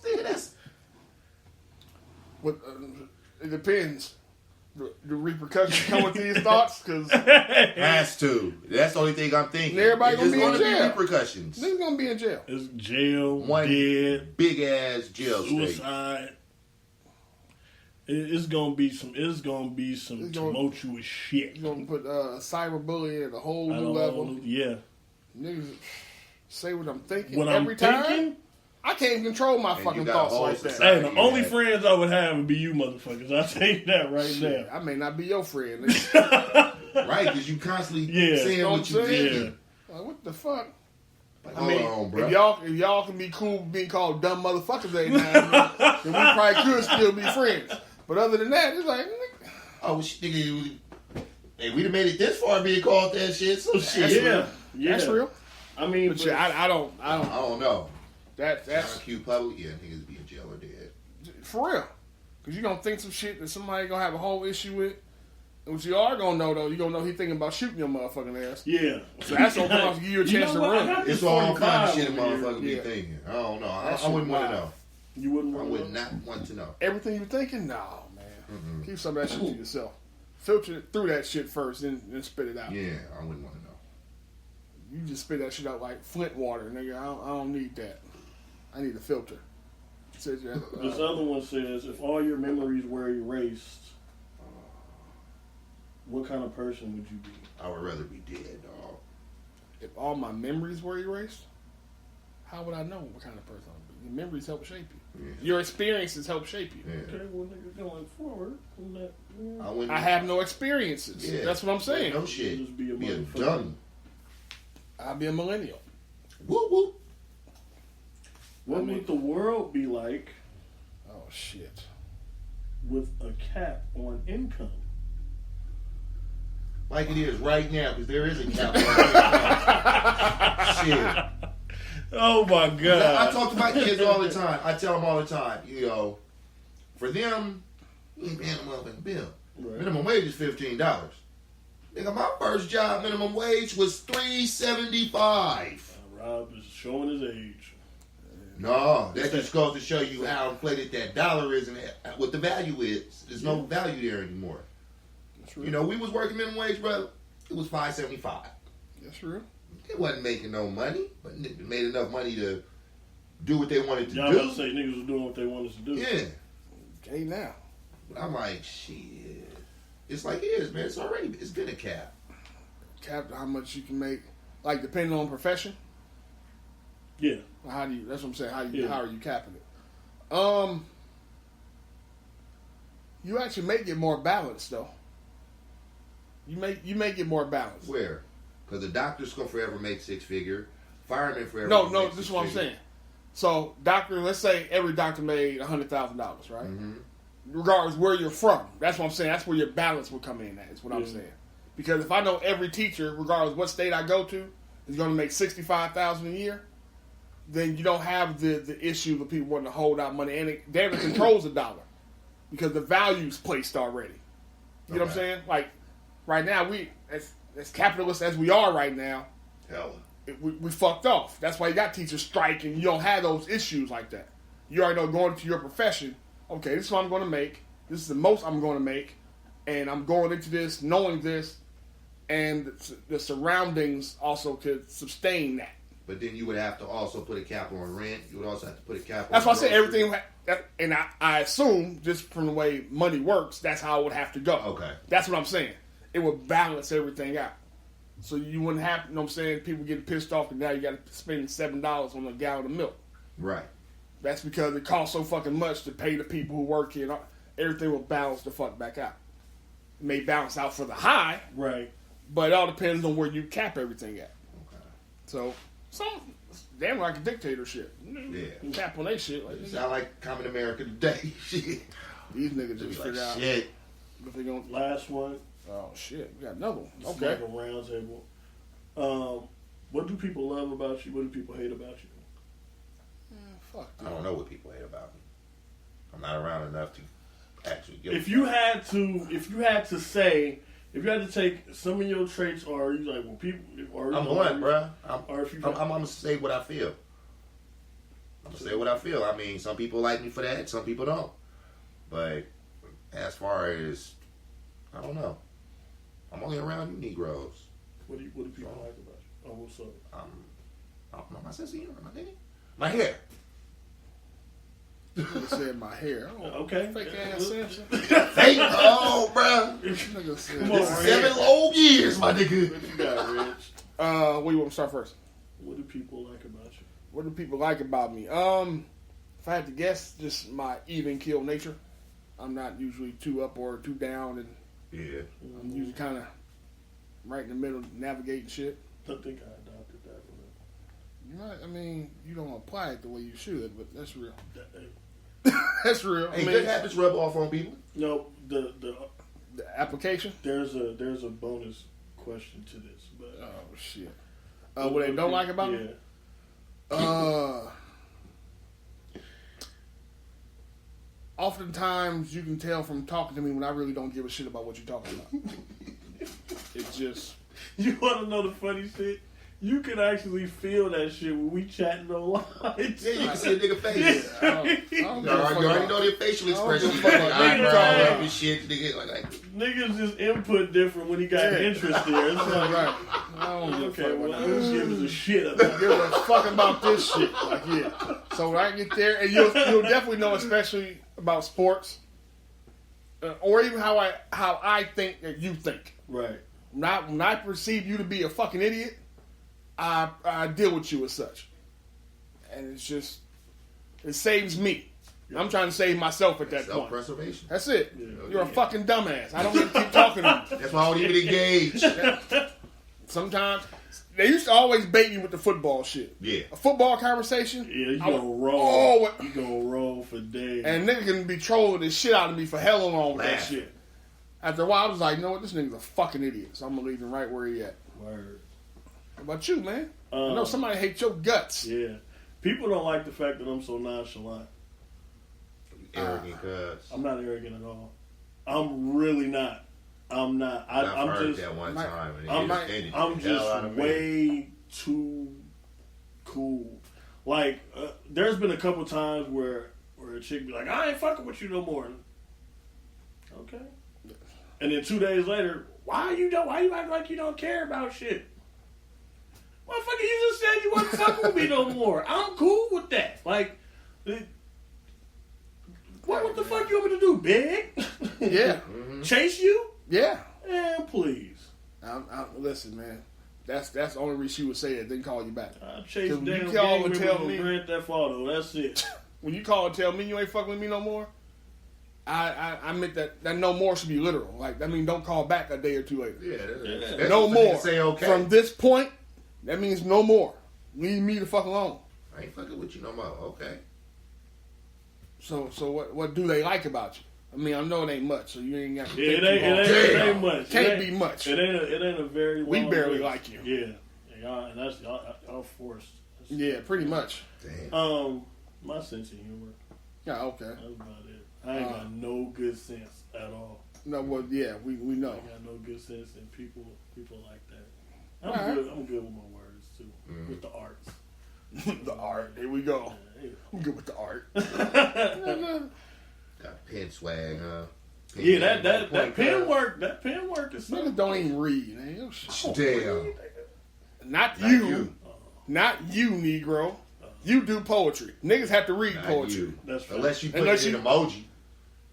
See, that's What? It depends. The repercussions come with these thoughts because has to. That's the only thing I'm thinking. Everybody gonna There's be in gonna jail. repercussions. niggas gonna be in jail. It's jail, One dead, big ass jail state. suicide. It's gonna be some tumultuous shit. You gonna put cyberbullying at a whole At new a level. whole- Yeah. Niggas say what I'm thinking What every I'm time. thinking. I can't control my And fucking you got thoughts a whole like that. society. Hey, the Yeah. only friends I would have would be you motherfuckers. I'll tell you that right Shit, now. I may not be your friend. Nigga. Right? Because you constantly Yeah. saying Know what what you I'm saying? thinking. Like, what the fuck? Like, I hold mean, on, bro. if y'all can be cool being called dumb motherfuckers every now and then, then we probably could still be friends. But other than that, it's like, nigga, Oh, nigga, hey, we done made it this far being called that shit. So shit. Yeah. that's real. I mean, But shit, I don't. I don't know. That's RQ public, yeah, niggas be in jail or dead. for real. Because you're going to think some shit that somebody going to have a whole issue with. And what you are going to know, though, you're going to know he thinking about shooting your motherfucking ass. yeah. So that's going to come off to give you a chance to run. It's all kind of shit a over here. motherfucker be Yeah. thinking. I don't know. That I shit wouldn't want to wild. know. You wouldn't I want would to know? not want to know. Everything you're thinking? No, man. Keep some of that shit to yourself. Filter it through that shit first, then spit it out. Yeah, I wouldn't want to know. You just spit that shit out like Flint water, nigga. I don't need that. I need a filter. It says, This other one says, if all your memories were erased, what kind of person would you be? I would rather be dead, dog. if all my memories were erased, how would I know what kind of person I'm be? Your memories help shape you. Yeah. Your experiences help shape you. Yeah. Okay, well, nigga, going forward, I have no experiences. Yeah. That's what I'm saying. No shit. Just be a Be a motherfucker. dummy. I'll be a millennial. Whoop whoop. What would the world be like Oh, shit. with a cap on income? Like it is right now, because there is a cap. Shit. Oh my God! I talk to my kids all the time. I tell them all the time, you know, for them, you ain't paying a motherfucking bill. Right. Minimum wage is $15. Nigga, my first job minimum wage was $3.75. Rob is showing his age. No, that just goes to show you how inflated that dollar is and what the value is. There's no value there anymore. That's real. You know, we was working minimum wage, bro. It was $5.75. That's real. It wasn't making no money, but it made enough money to do what they wanted to Y'all do. about to say niggas was doing what they wanted to do. Yeah. Okay, now. But I'm like, shit. It's like it is, man. It's been a cap. Cap how much you can make, like depending on profession. Yeah. How do you? That's what I'm saying. How Yeah. are you capping it? You actually may get more balanced though. You may get more balanced. Where? Because the doctor's gonna forever make six figure. Fireman forever. No, make this is six what I'm figure. saying. So, doctor, let's say every doctor made $100,000, right? Mm-hmm. Regardless where you're from. That's what I'm saying. That's where your balance will come in at, is what I'm Yeah. saying. Because if I know every teacher, regardless what state I go to, is going to make $65,000 a year, then you don't have the issue of people wanting to hold out money. And it damn it controls the dollar. Because the value's placed already. You know what I'm Okay. saying? Like, right now, we, as capitalist as we are right now, Hell. we fucked off. That's why you got teachers striking. You don't have those issues like that. You already know going into your profession, okay, this is what I'm going to make. This is the most I'm going to make. And I'm going into this knowing this. And the surroundings also could sustain that. But then you would have to also put a cap on rent. You would also have to put a cap on. That's why I say groceries. everything, and I assume, just from the way money works, that's how it would have to go. Okay. That's what I'm saying. It would balance everything out. So you wouldn't have, you know what I'm saying, people getting pissed off and now you got to spend $7 on a gallon of milk. Right. That's because it costs so fucking much to pay the people who work here. Everything will balance the fuck back out. It may balance out for the high, Right. but it all depends on where you cap everything at. Okay. So, damn like a dictatorship. Yeah. Cap on that shit. Like, It sound like common America today. Shit. these niggas just Like, figure out shit. if they gonna. Last one. Oh shit, we got another one. It's Okay. like a round table. What do people love about you? What do people hate about you? Fuck. I don't know what people hate about me. I'm not around enough to actually give. If you had to say, if you had to take some of your traits, or are you like, well, people, or I'm blunt, bruh. Or if you, I'm gonna say what I feel. I'm gonna say what I feel. I mean, some people like me for that, some people don't. But as far as, I don't know. I'm only around you Negroes. what do people like about you? Oh, what's up? I don't know my sense of humor, my nigga. My hair. They said my hair. Oh, Okay. Fake ass Simpson. Hey, oh, bruh. Nigga said, Come on, This is Rich. 7 old years, my nigga. What you got, Rich? where you want to start first? What do people like about you? What do people like about me? If I had to guess, just my even keel nature. I'm not usually too up or too down, and Yeah. I'm usually kind of right in the middle, navigating shit. I think I adopted that one. You know, I mean, you don't apply it the way you should, but that's real. That- That's real. Hey, good habits rub off on people. No, the The application. there's a bonus question to this, but Oh shit. What they don't like about me? Oftentimes you can tell from talking to me when I really don't give a shit about what you're talking about. It's just You want to know the funny shit? You can actually feel that shit when we chatting online. Yeah, you can see a nigga face. I don't You already know their facial expression. give a fuck about Eyebrow that. up and shit. Nigga, like, Niggas just input different when he got interest there. It's like, Right. I don't give a okay, fuck well, about who that. gives a shit about Give a fuck about this shit. Like, yeah. So when I get there, and you'll definitely know, especially about sports, or even how I think that you think. Right. When I perceive you to be a fucking idiot, I deal with you as such, and it's just it saves me. I'm trying to save myself at that point. self-preservation. That's it. Yeah. You're a fucking dumbass. I don't need to keep talking to you. That's why I don't even engage. Sometimes they used to always bait me with the football shit. Yeah. A football conversation. Yeah, you I gonna would roll. always- You gonna roll for days. And niggas can be trolling the shit out of me for hell long with that Laughing. shit. After a while, I was like, you know what? This nigga's a fucking idiot. So I'm gonna leave him right where he at. Word. How about you, man? I know somebody hates your guts. Yeah. People don't like the fact that I'm so nonchalant. Arrogant cuz. I'm not arrogant at all. I'm really not. I'm not. I've I'm heard just. that one Mike, time. And I'm, it offended I'm the hell out just of me. way too cool. Like, there's been a couple times where a chick be like, I ain't fucking with you no more. Okay. And then 2 days later, why you act like you don't care about shit? Motherfucker, you just said you wasn't fucking with me no more. I'm cool with that. Like, what the fuck you want me to do, beg? Yeah. Chase you? Yeah. Man, please. Listen, man. That's the only reason she would say it. Then call you back. I chase When damn you call gang and members tell on me- Grand Theft Auto. That's it. When you call and tell me you ain't fucking with me no more, I meant that no more should be literal. Like, I mean, don't call back a day or two later. Yeah, Yeah. that's No what the nigga more. Say okay. From this point, that means no more. Leave me the fuck alone. I ain't fucking with you no more. Okay. So what do they like about you? I mean, I know it ain't much, so you ain't got to Yeah, think it too hard. ain't much. Can't It ain't- be much. It ain't a very. We long barely list. like you. Yeah, y'all, and that's y'all forced. Yeah, pretty much. Damn. My sense of humor. Yeah, okay. That's about it. I ain't got no good sense at all. No, well, yeah, we I know. got no good sense, and people like that. I'm All right. good. I'm good with my words too, with the arts. The art. Here we go. Yeah, I'm good with the art. Got pen swag, huh? Pen yeah, swag, that point pen cuz. work. That pen work is Niggas something. don't even read, man. Damn. Not Not you. you. Not you, Negro. You do poetry. Niggas have to read Not poetry. you. That's right. Unless you put Unless it you- in emoji.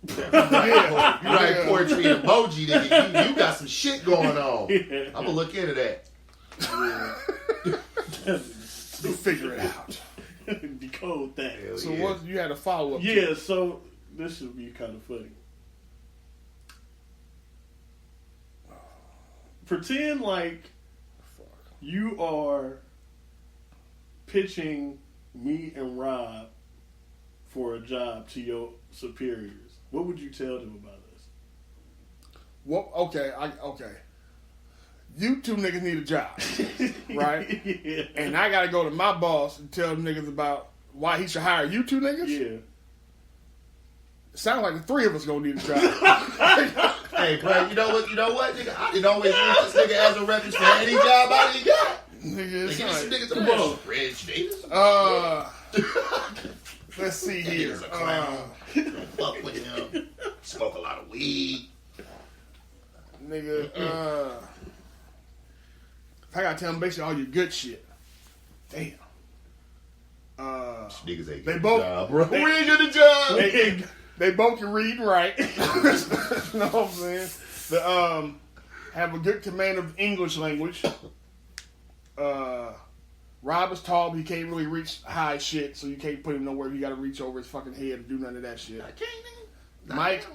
Yeah. You write poetry in emoji, then you got some shit going on. Yeah. I'm gonna look into that. You figure it out. Decode that. Hell So yeah. what you had a follow up? Yeah, so this should be kind of funny. Pretend like you are pitching me and Rob for a job to your superiors. What would you tell them about us? Well, okay. You two niggas need a job, right? Yeah. And I gotta go to my boss and tell them niggas about why he should hire you two niggas. Yeah. Sounds like the three of us gonna need a job. Hey, bro, you know what, nigga? I didn't always use this nigga as a reference for any job I didn't got. Nigga, it's Give me some like, niggas Come to on. Reg Davis. let's see That here. nigga's a clown. Don't fuck with him. Smoke a lot of weed. Nigga, I gotta tell them basically all your good shit. Damn. Niggas ain't They get both- a job, bro. they- We ain't get a job. They both can read and write. You know what I'm saying? Have a good command of English language. Rob is tall, but he can't really reach high shit, so you can't put him nowhere. You gotta reach over his fucking head to do none of that shit. I can't, nigga. Mike,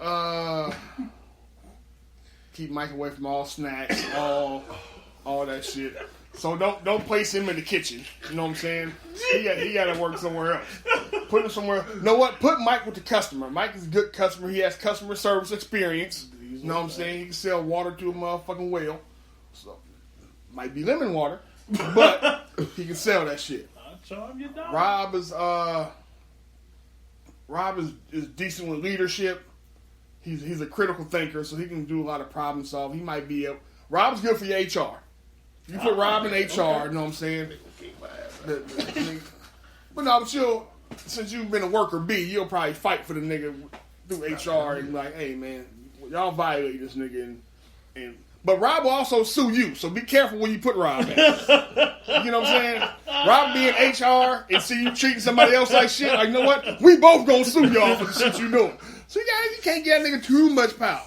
keep Mike away from all snacks, all that shit. So don't place him in the kitchen. You know what I'm saying? He got to work somewhere else. Put him somewhere. You know what? Put Mike with the customer. Mike is a good customer. He has customer service experience. You know what I'm saying? He can sell water to a motherfucking whale. So might be lemon water, but he can sell that shit. I'll charm you down. Rob is decent with leadership. He's a critical thinker, so he can do a lot of problem solving. He might be Rob's good for your HR. You put Rob in HR, you know what I'm saying? But no, but since you've been a worker bee, you'll probably fight for the nigga through HR and be like, hey man, y'all violate this nigga and but Rob will also sue you, so be careful where you put Rob at. You know what I'm saying? Rob be in HR and see you treating somebody else like shit. Like, you know what? We both gonna sue y'all for the shit you doing. So you can't get that nigga too much power.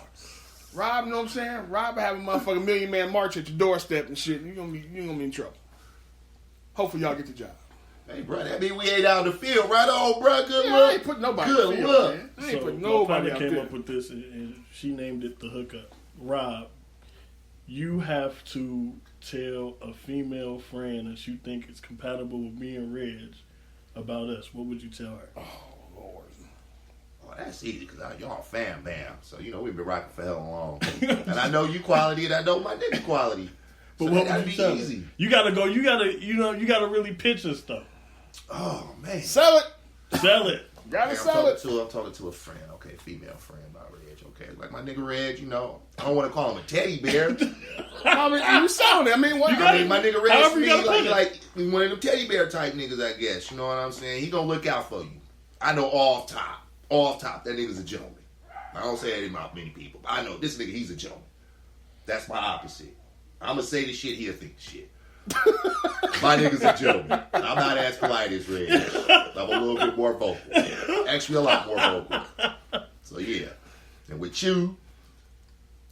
Rob, you know what I'm saying? Rob have a motherfucking Million Man March at your doorstep and shit. You gonna be in trouble. Hopefully y'all get the job. Hey, bro, that mean we ain't out in the field, right on, bro? Good Yeah, luck. I ain't put nobody Good in the field, luck. man. I ain't So put my nobody partner out came there. up with this, and she named it the hookup. Rob, you have to tell a female friend that you think is compatible with me and Reg about us. What would you tell her? Oh, Lord. Oh, that's easy because y'all fam bam. So, we've been rocking for hell long. And I know you quality and I know my nigga quality. But So what that'd would be you tell easy. her? You gotta really pitch us stuff. Oh, man. Sell it. Sell it. Gotta I'm sell it. talking to a friend, okay, female friend about Reg, okay. Like my nigga Reg, I don't want to call him a teddy bear. I mean, you selling it. I mean, what? My nigga Reg however me you gotta put it. like one of them teddy bear type niggas, I guess. You know what I'm saying? He gonna look out for you. I know off top, that nigga's a gentleman. I don't say that about many people, but I know this nigga, he's a gentleman. That's my opposite. I'm gonna say the shit, he'll think the shit. My nigga's a gentleman. I'm not as polite as Reg. I'm a little bit more vocal. Actually, a lot more vocal. So yeah. And with you,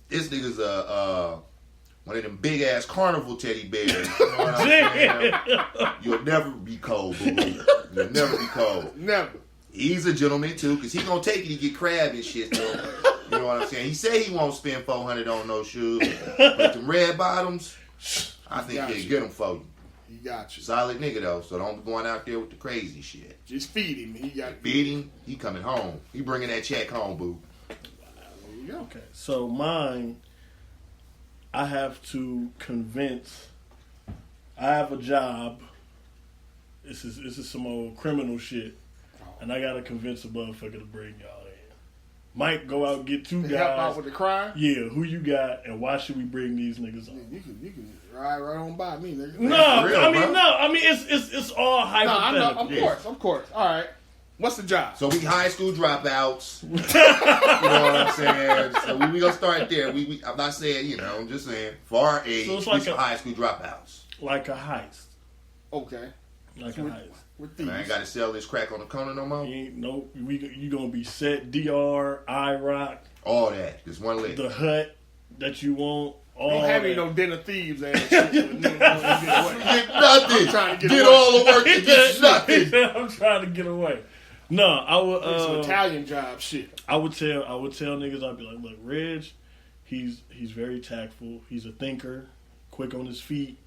this nigga's one of them big ass carnival teddy bears. You know what I'm saying? You'll never be cold, boo. You'll never be cold. Never. He's a gentleman too, because he gonna take you to get crab and shit. So, you know what I'm saying? He say he won't spend $400 on no shoes, but them red bottoms, I think he'll get them for you. He got you. Solid nigga though, so don't be going out there with the crazy shit. Just feed him. He got Feed him, he coming home. He bringing that check home, boo. There you go. Okay, so mine, I have to convince. I have a job. This is some old criminal shit, and I gotta convince a motherfucker to bring y'all in. Might go out and get two To guys. help out with the crime. Yeah, who you got, and why should we bring these niggas on? You can ride right on by me, nigga. No, real, I mean bro. no, I mean it's all No, I hypothetical. know. Of course. All right. What's the job? So we high school dropouts. You know what I'm saying? So we gonna start there. I'm not saying, I'm just saying for our age, So it's we like some a- high school dropouts. Like a heist, Okay. like a heist. With And these. I ain't gotta sell this crack on the corner no more. You ain't you gonna be set DR, IROC, All that. Just one lick. the hut that you want. All Don't have any that. no den of thieves ass shit. Get nothing. I'm trying to get Get away. all the work and get nothing. I'm trying to get away. No, I Some would. Italian job shit. I would tell niggas. I'd be like, look, Reg, he's very tactful. He's a thinker, quick on his feet,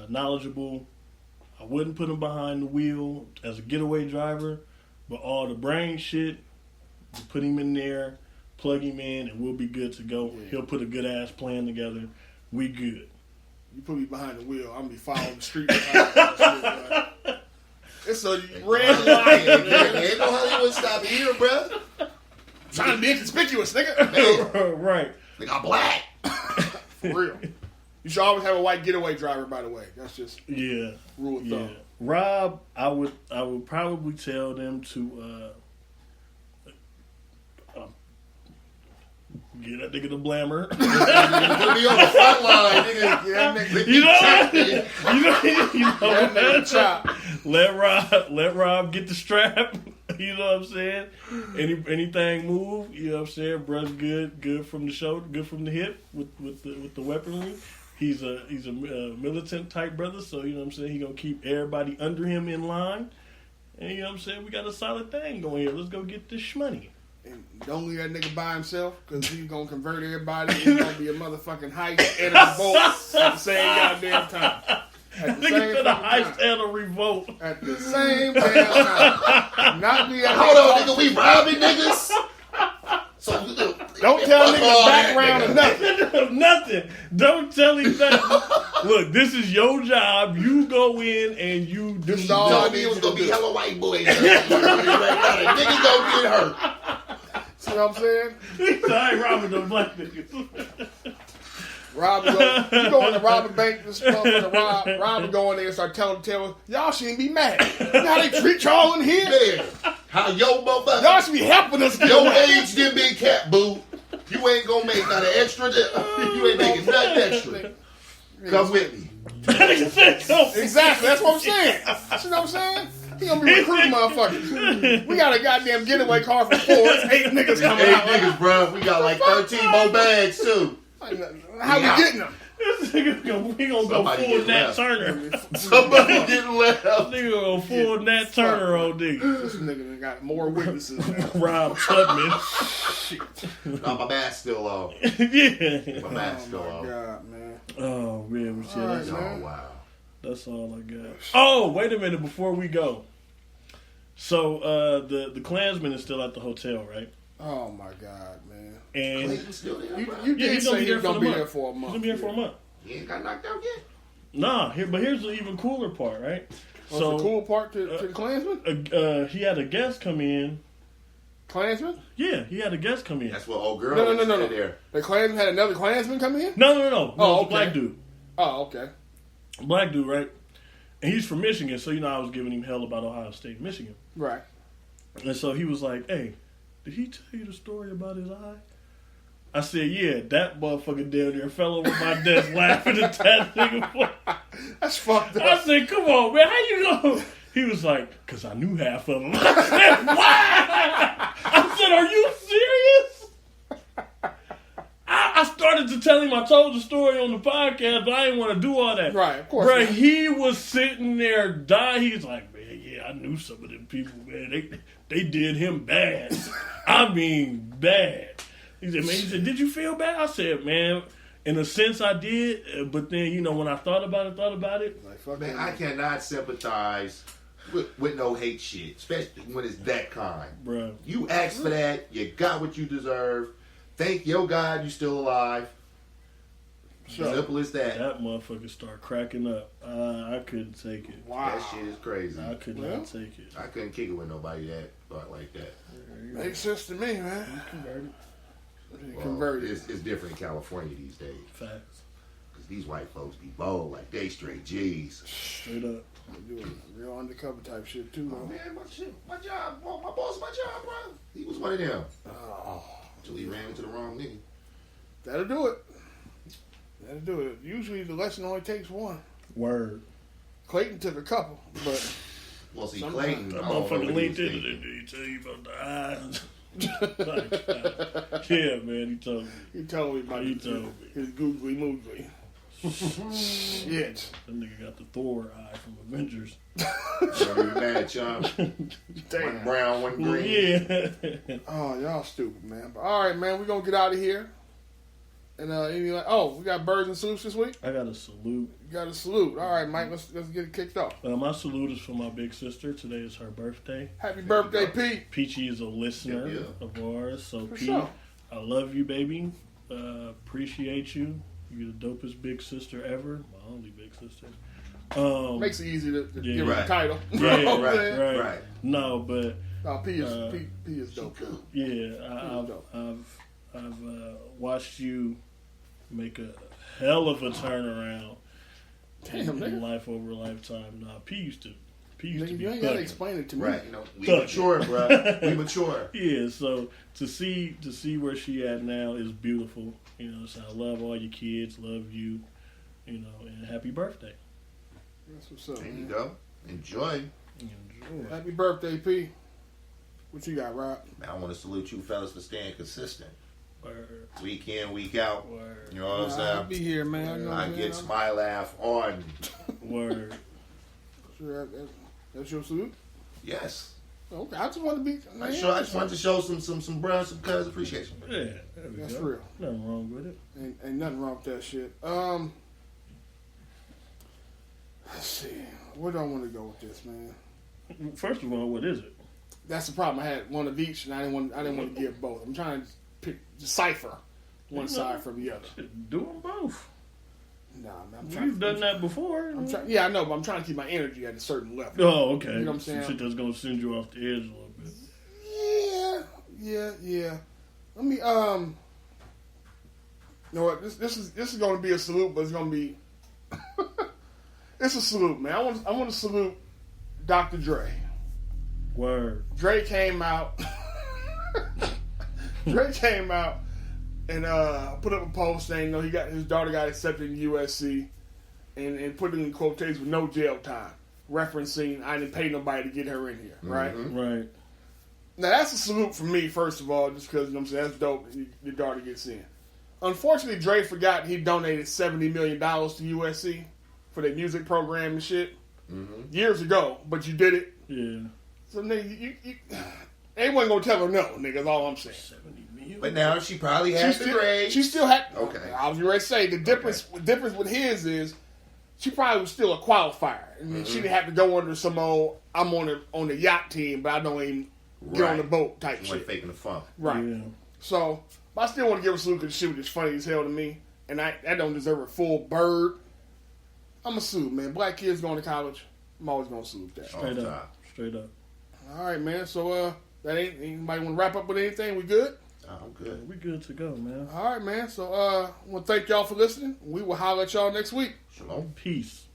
knowledgeable. I wouldn't put him behind the wheel as a getaway driver, but all the brain shit, you put him in there, plug him in, and we'll be good to go. Yeah. He'll put a good ass plan together. We good. You put me behind the wheel, I'm gonna be following the street. Like, it's a red light. Ain't no Hollywood stopping here, bro. Trying to be inconspicuous, nigga. Right. Nigga, I'm black. For real. You should always have a white getaway driver, by the way. That's just Yeah. rule of Yeah. thumb. Rob, I would probably tell them to get that nigga the blammer. Gonna be on the front line, nigga. Yeah, nigga. You know That nigga what? chop. Let Rob get the strap. You know what I'm saying? Anything move, you know what I'm saying? Bruh's good from the shoulder, good from the hip with the weaponry. He's a militant type brother, so you know what I'm saying, he gonna keep everybody under him in line. And you know what I'm saying, we got a solid thing going here. Let's go get this shmoney. And don't leave that nigga by himself, because he's gonna convert everybody. It's gonna be a motherfucking heist and a revolt at the same goddamn time. At the Nigga same said a fucking heist time. and a revolt. At the same damn time. Not be at Hold on, nigga. We robbing niggas. So Don't tell niggas all that, background or nigga. nothing. Nothing. Don't tell him nothing. Look, this is your job. You go in and you do. This is all Told I me need it was you gonna to be do. hella white boys. Nigga gonna get hurt. See what I'm saying? I ain't robbing no black niggas. Robin go in the robber bank, this motherfucker Robin go in there and start telling y'all shouldn't be mad. You know how they treat y'all in here? Yeah. How yo motherfucker. Y'all should be helping us. Your age didn't be cat, boo. You ain't gonna make not an extra. You ain't making nothing extra. Come with me. Exactly, that's what I'm saying. You know what I'm saying? He gonna be recruiting motherfuckers. We got a goddamn getaway car for 4. It's 8 niggas coming out. 8 niggas, bro. We got like 13 more bags too. How we getting them? This nigga we gonna go full Nat Turner. Somebody getting left. Nigga go full Nat Turner on nigga. This nigga done got more witnesses. Rob Tubman. Shit. No, my mask still on. Yeah. My mask still Oh on. my God, man. Oh man, that's, Oh wow. that's all I got. Oh, wait a minute before we go. So the Klansman is still at the hotel, right? Oh my God, man. And Clayton's still there, bro. You did he's gonna say be he was there gonna for be the there month. for a month. He's gonna be here for a month. He ain't got knocked out yet. Nah, but here's the even cooler part, right? What's the cool part to the Klansman? He had a guest come in. Klansman? Yeah, he had a guest come in. That's what old girl No. was there. The Klansman had another Klansman come in? No, Oh, it was okay. a black dude. Oh, okay. Black dude, right? And he's from Michigan, so I was giving him hell about Ohio State, Michigan. Right. And so he was like, "Hey, did he tell you the story about his eye?" I said, "Yeah, that motherfucker down there fell over my desk laughing at that nigga." That's fucked up. I said, "Come on, man, how you go?" He was like, "Cause I knew half of them." I said, "Why?" I said, "Are you serious?" I started to tell him I told the story on the podcast, but I didn't want to do all that. Right, of course. Bro, not. he was sitting there dying. He's like, "Man, yeah, I knew some of them people, man. They did him bad. I mean, bad." He said, "Did you feel bad?" I said, "Man, in a sense I did, but then, when I thought about it, Like, fuck Man, that. I cannot sympathize with no hate shit, especially when it's that kind. bro. You asked for that. You got what you deserve. Thank your God you still alive. Sure. Simple as that. That motherfucker started cracking up. I couldn't take it. Wow. That shit is crazy. I could Well. not take it. I couldn't kick it with nobody that thought like that. Makes sense to me, man. Converted. Well, Converted. it's different in California these days. Facts. Because these white folks be bold like they straight G's. Straight up. They're doing real undercover type shit, too, Oh, though. man, my job. Well, my boss, my job, bro. He was one of them. Oh, Until he ran into the wrong nigga. that'll do it. That'll do it. Usually the lesson only takes one. Word. Clayton took a couple, but Well, see, Sometimes Clayton. That I don't know motherfucker what he linked was into thinking. Did he tell you about the eyes? Yeah, man, he told me. he told me about He told me. his googly moogly. Shit. That nigga got the Thor eye from Avengers. Don't be mad, chum. One Damn. brown, one green. Yeah. Oh, y'all stupid, man. But all right, man, we're gonna get out of here. And we got birds and salutes this week. I got a salute. You got a salute. All right, Mike. Let's get it kicked off. My salute is for my big sister. Today is her birthday. Happy birthday, Pete. Peachy is a listener Yeah. of ours. So, For Pete, sure. I love you, baby. Appreciate you. You're the dopest big sister ever. My only big sister. Makes it easy to Yeah. give her Right. the title. Yeah, You know what I'm saying? right. No, but No, P is dope. yeah, I've watched you make a hell of a turnaround Damn, in nigga. life over a lifetime. Nah, P used to Nigga, be you ain't gotta thugging. explain it to me. Right. We Thug. mature, bro. We mature. Yeah, so to see where she at now is beautiful. So I love all your kids, love you, and happy birthday. That's what's up, There you man. go. Enjoy. Enjoy. Happy birthday, P. What you got, Rob? Man, I want to salute you fellas for staying consistent. Word, Week in, week out. word, You know what I'm I'll saying? be here, man. You know what I I'm get saying? my laugh on. word. Sure, that's your salute? Yes. Okay, I just want to be. I just wanted to show some bro, some cuz appreciation. Yeah, there we That's go. real. Nothing wrong with it. Ain't nothing wrong with that shit. Let's see. Where do I want to go with this, man? First of all, what is it? That's the problem. I had one of each, and I didn't want to give both. I'm trying to decipher one side from the other. Shit, do them both. Nah, man, I'm trying. You've done that before. I'm trying. Yeah, I know, but I'm trying to keep my energy at a certain level. Oh, okay. You know what I'm saying? Some shit that's gonna send you off the edge a little bit. Yeah. Let me You know what? This is going to be a salute, but it's going to be it's a salute, man. I want to salute Dr. Dre. Word. Dre came out. Dre came out and put up a post saying, his daughter got accepted in USC, and put it in quotations with no jail time, referencing I didn't pay nobody to get her in here, right? Mm-hmm. Right. Now that's a salute from me, first of all, just because that's dope. Your daughter gets in. Unfortunately, Dre forgot he donated $70 million to USC for their music program and shit years ago, but you did it. Yeah. So nigga, you they wasn't gonna tell her no, nigga. That's all I'm saying. 70 million. But now she probably has the grades. She still had. Okay. I was ready to say the difference. Okay. The difference with his is she probably was still a qualifier. I mean, she didn't have to go under some old I'm on the yacht team, but I don't even get on the boat type She shit. wasn't faking the funk. Right. Yeah. So, but I still want to give her a salute because the shit was just funny as hell to me, and I don't deserve a full bird. I'm a salute, man. Black kids going to college, I'm always gonna salute that. Straight On up. top. Straight up. All right, man. So that ain't anybody want to wrap up with anything? We good? I'm good. We good to go, man. All right, man. So I want to thank y'all for listening. We will holler at y'all next week. Shalom. Peace.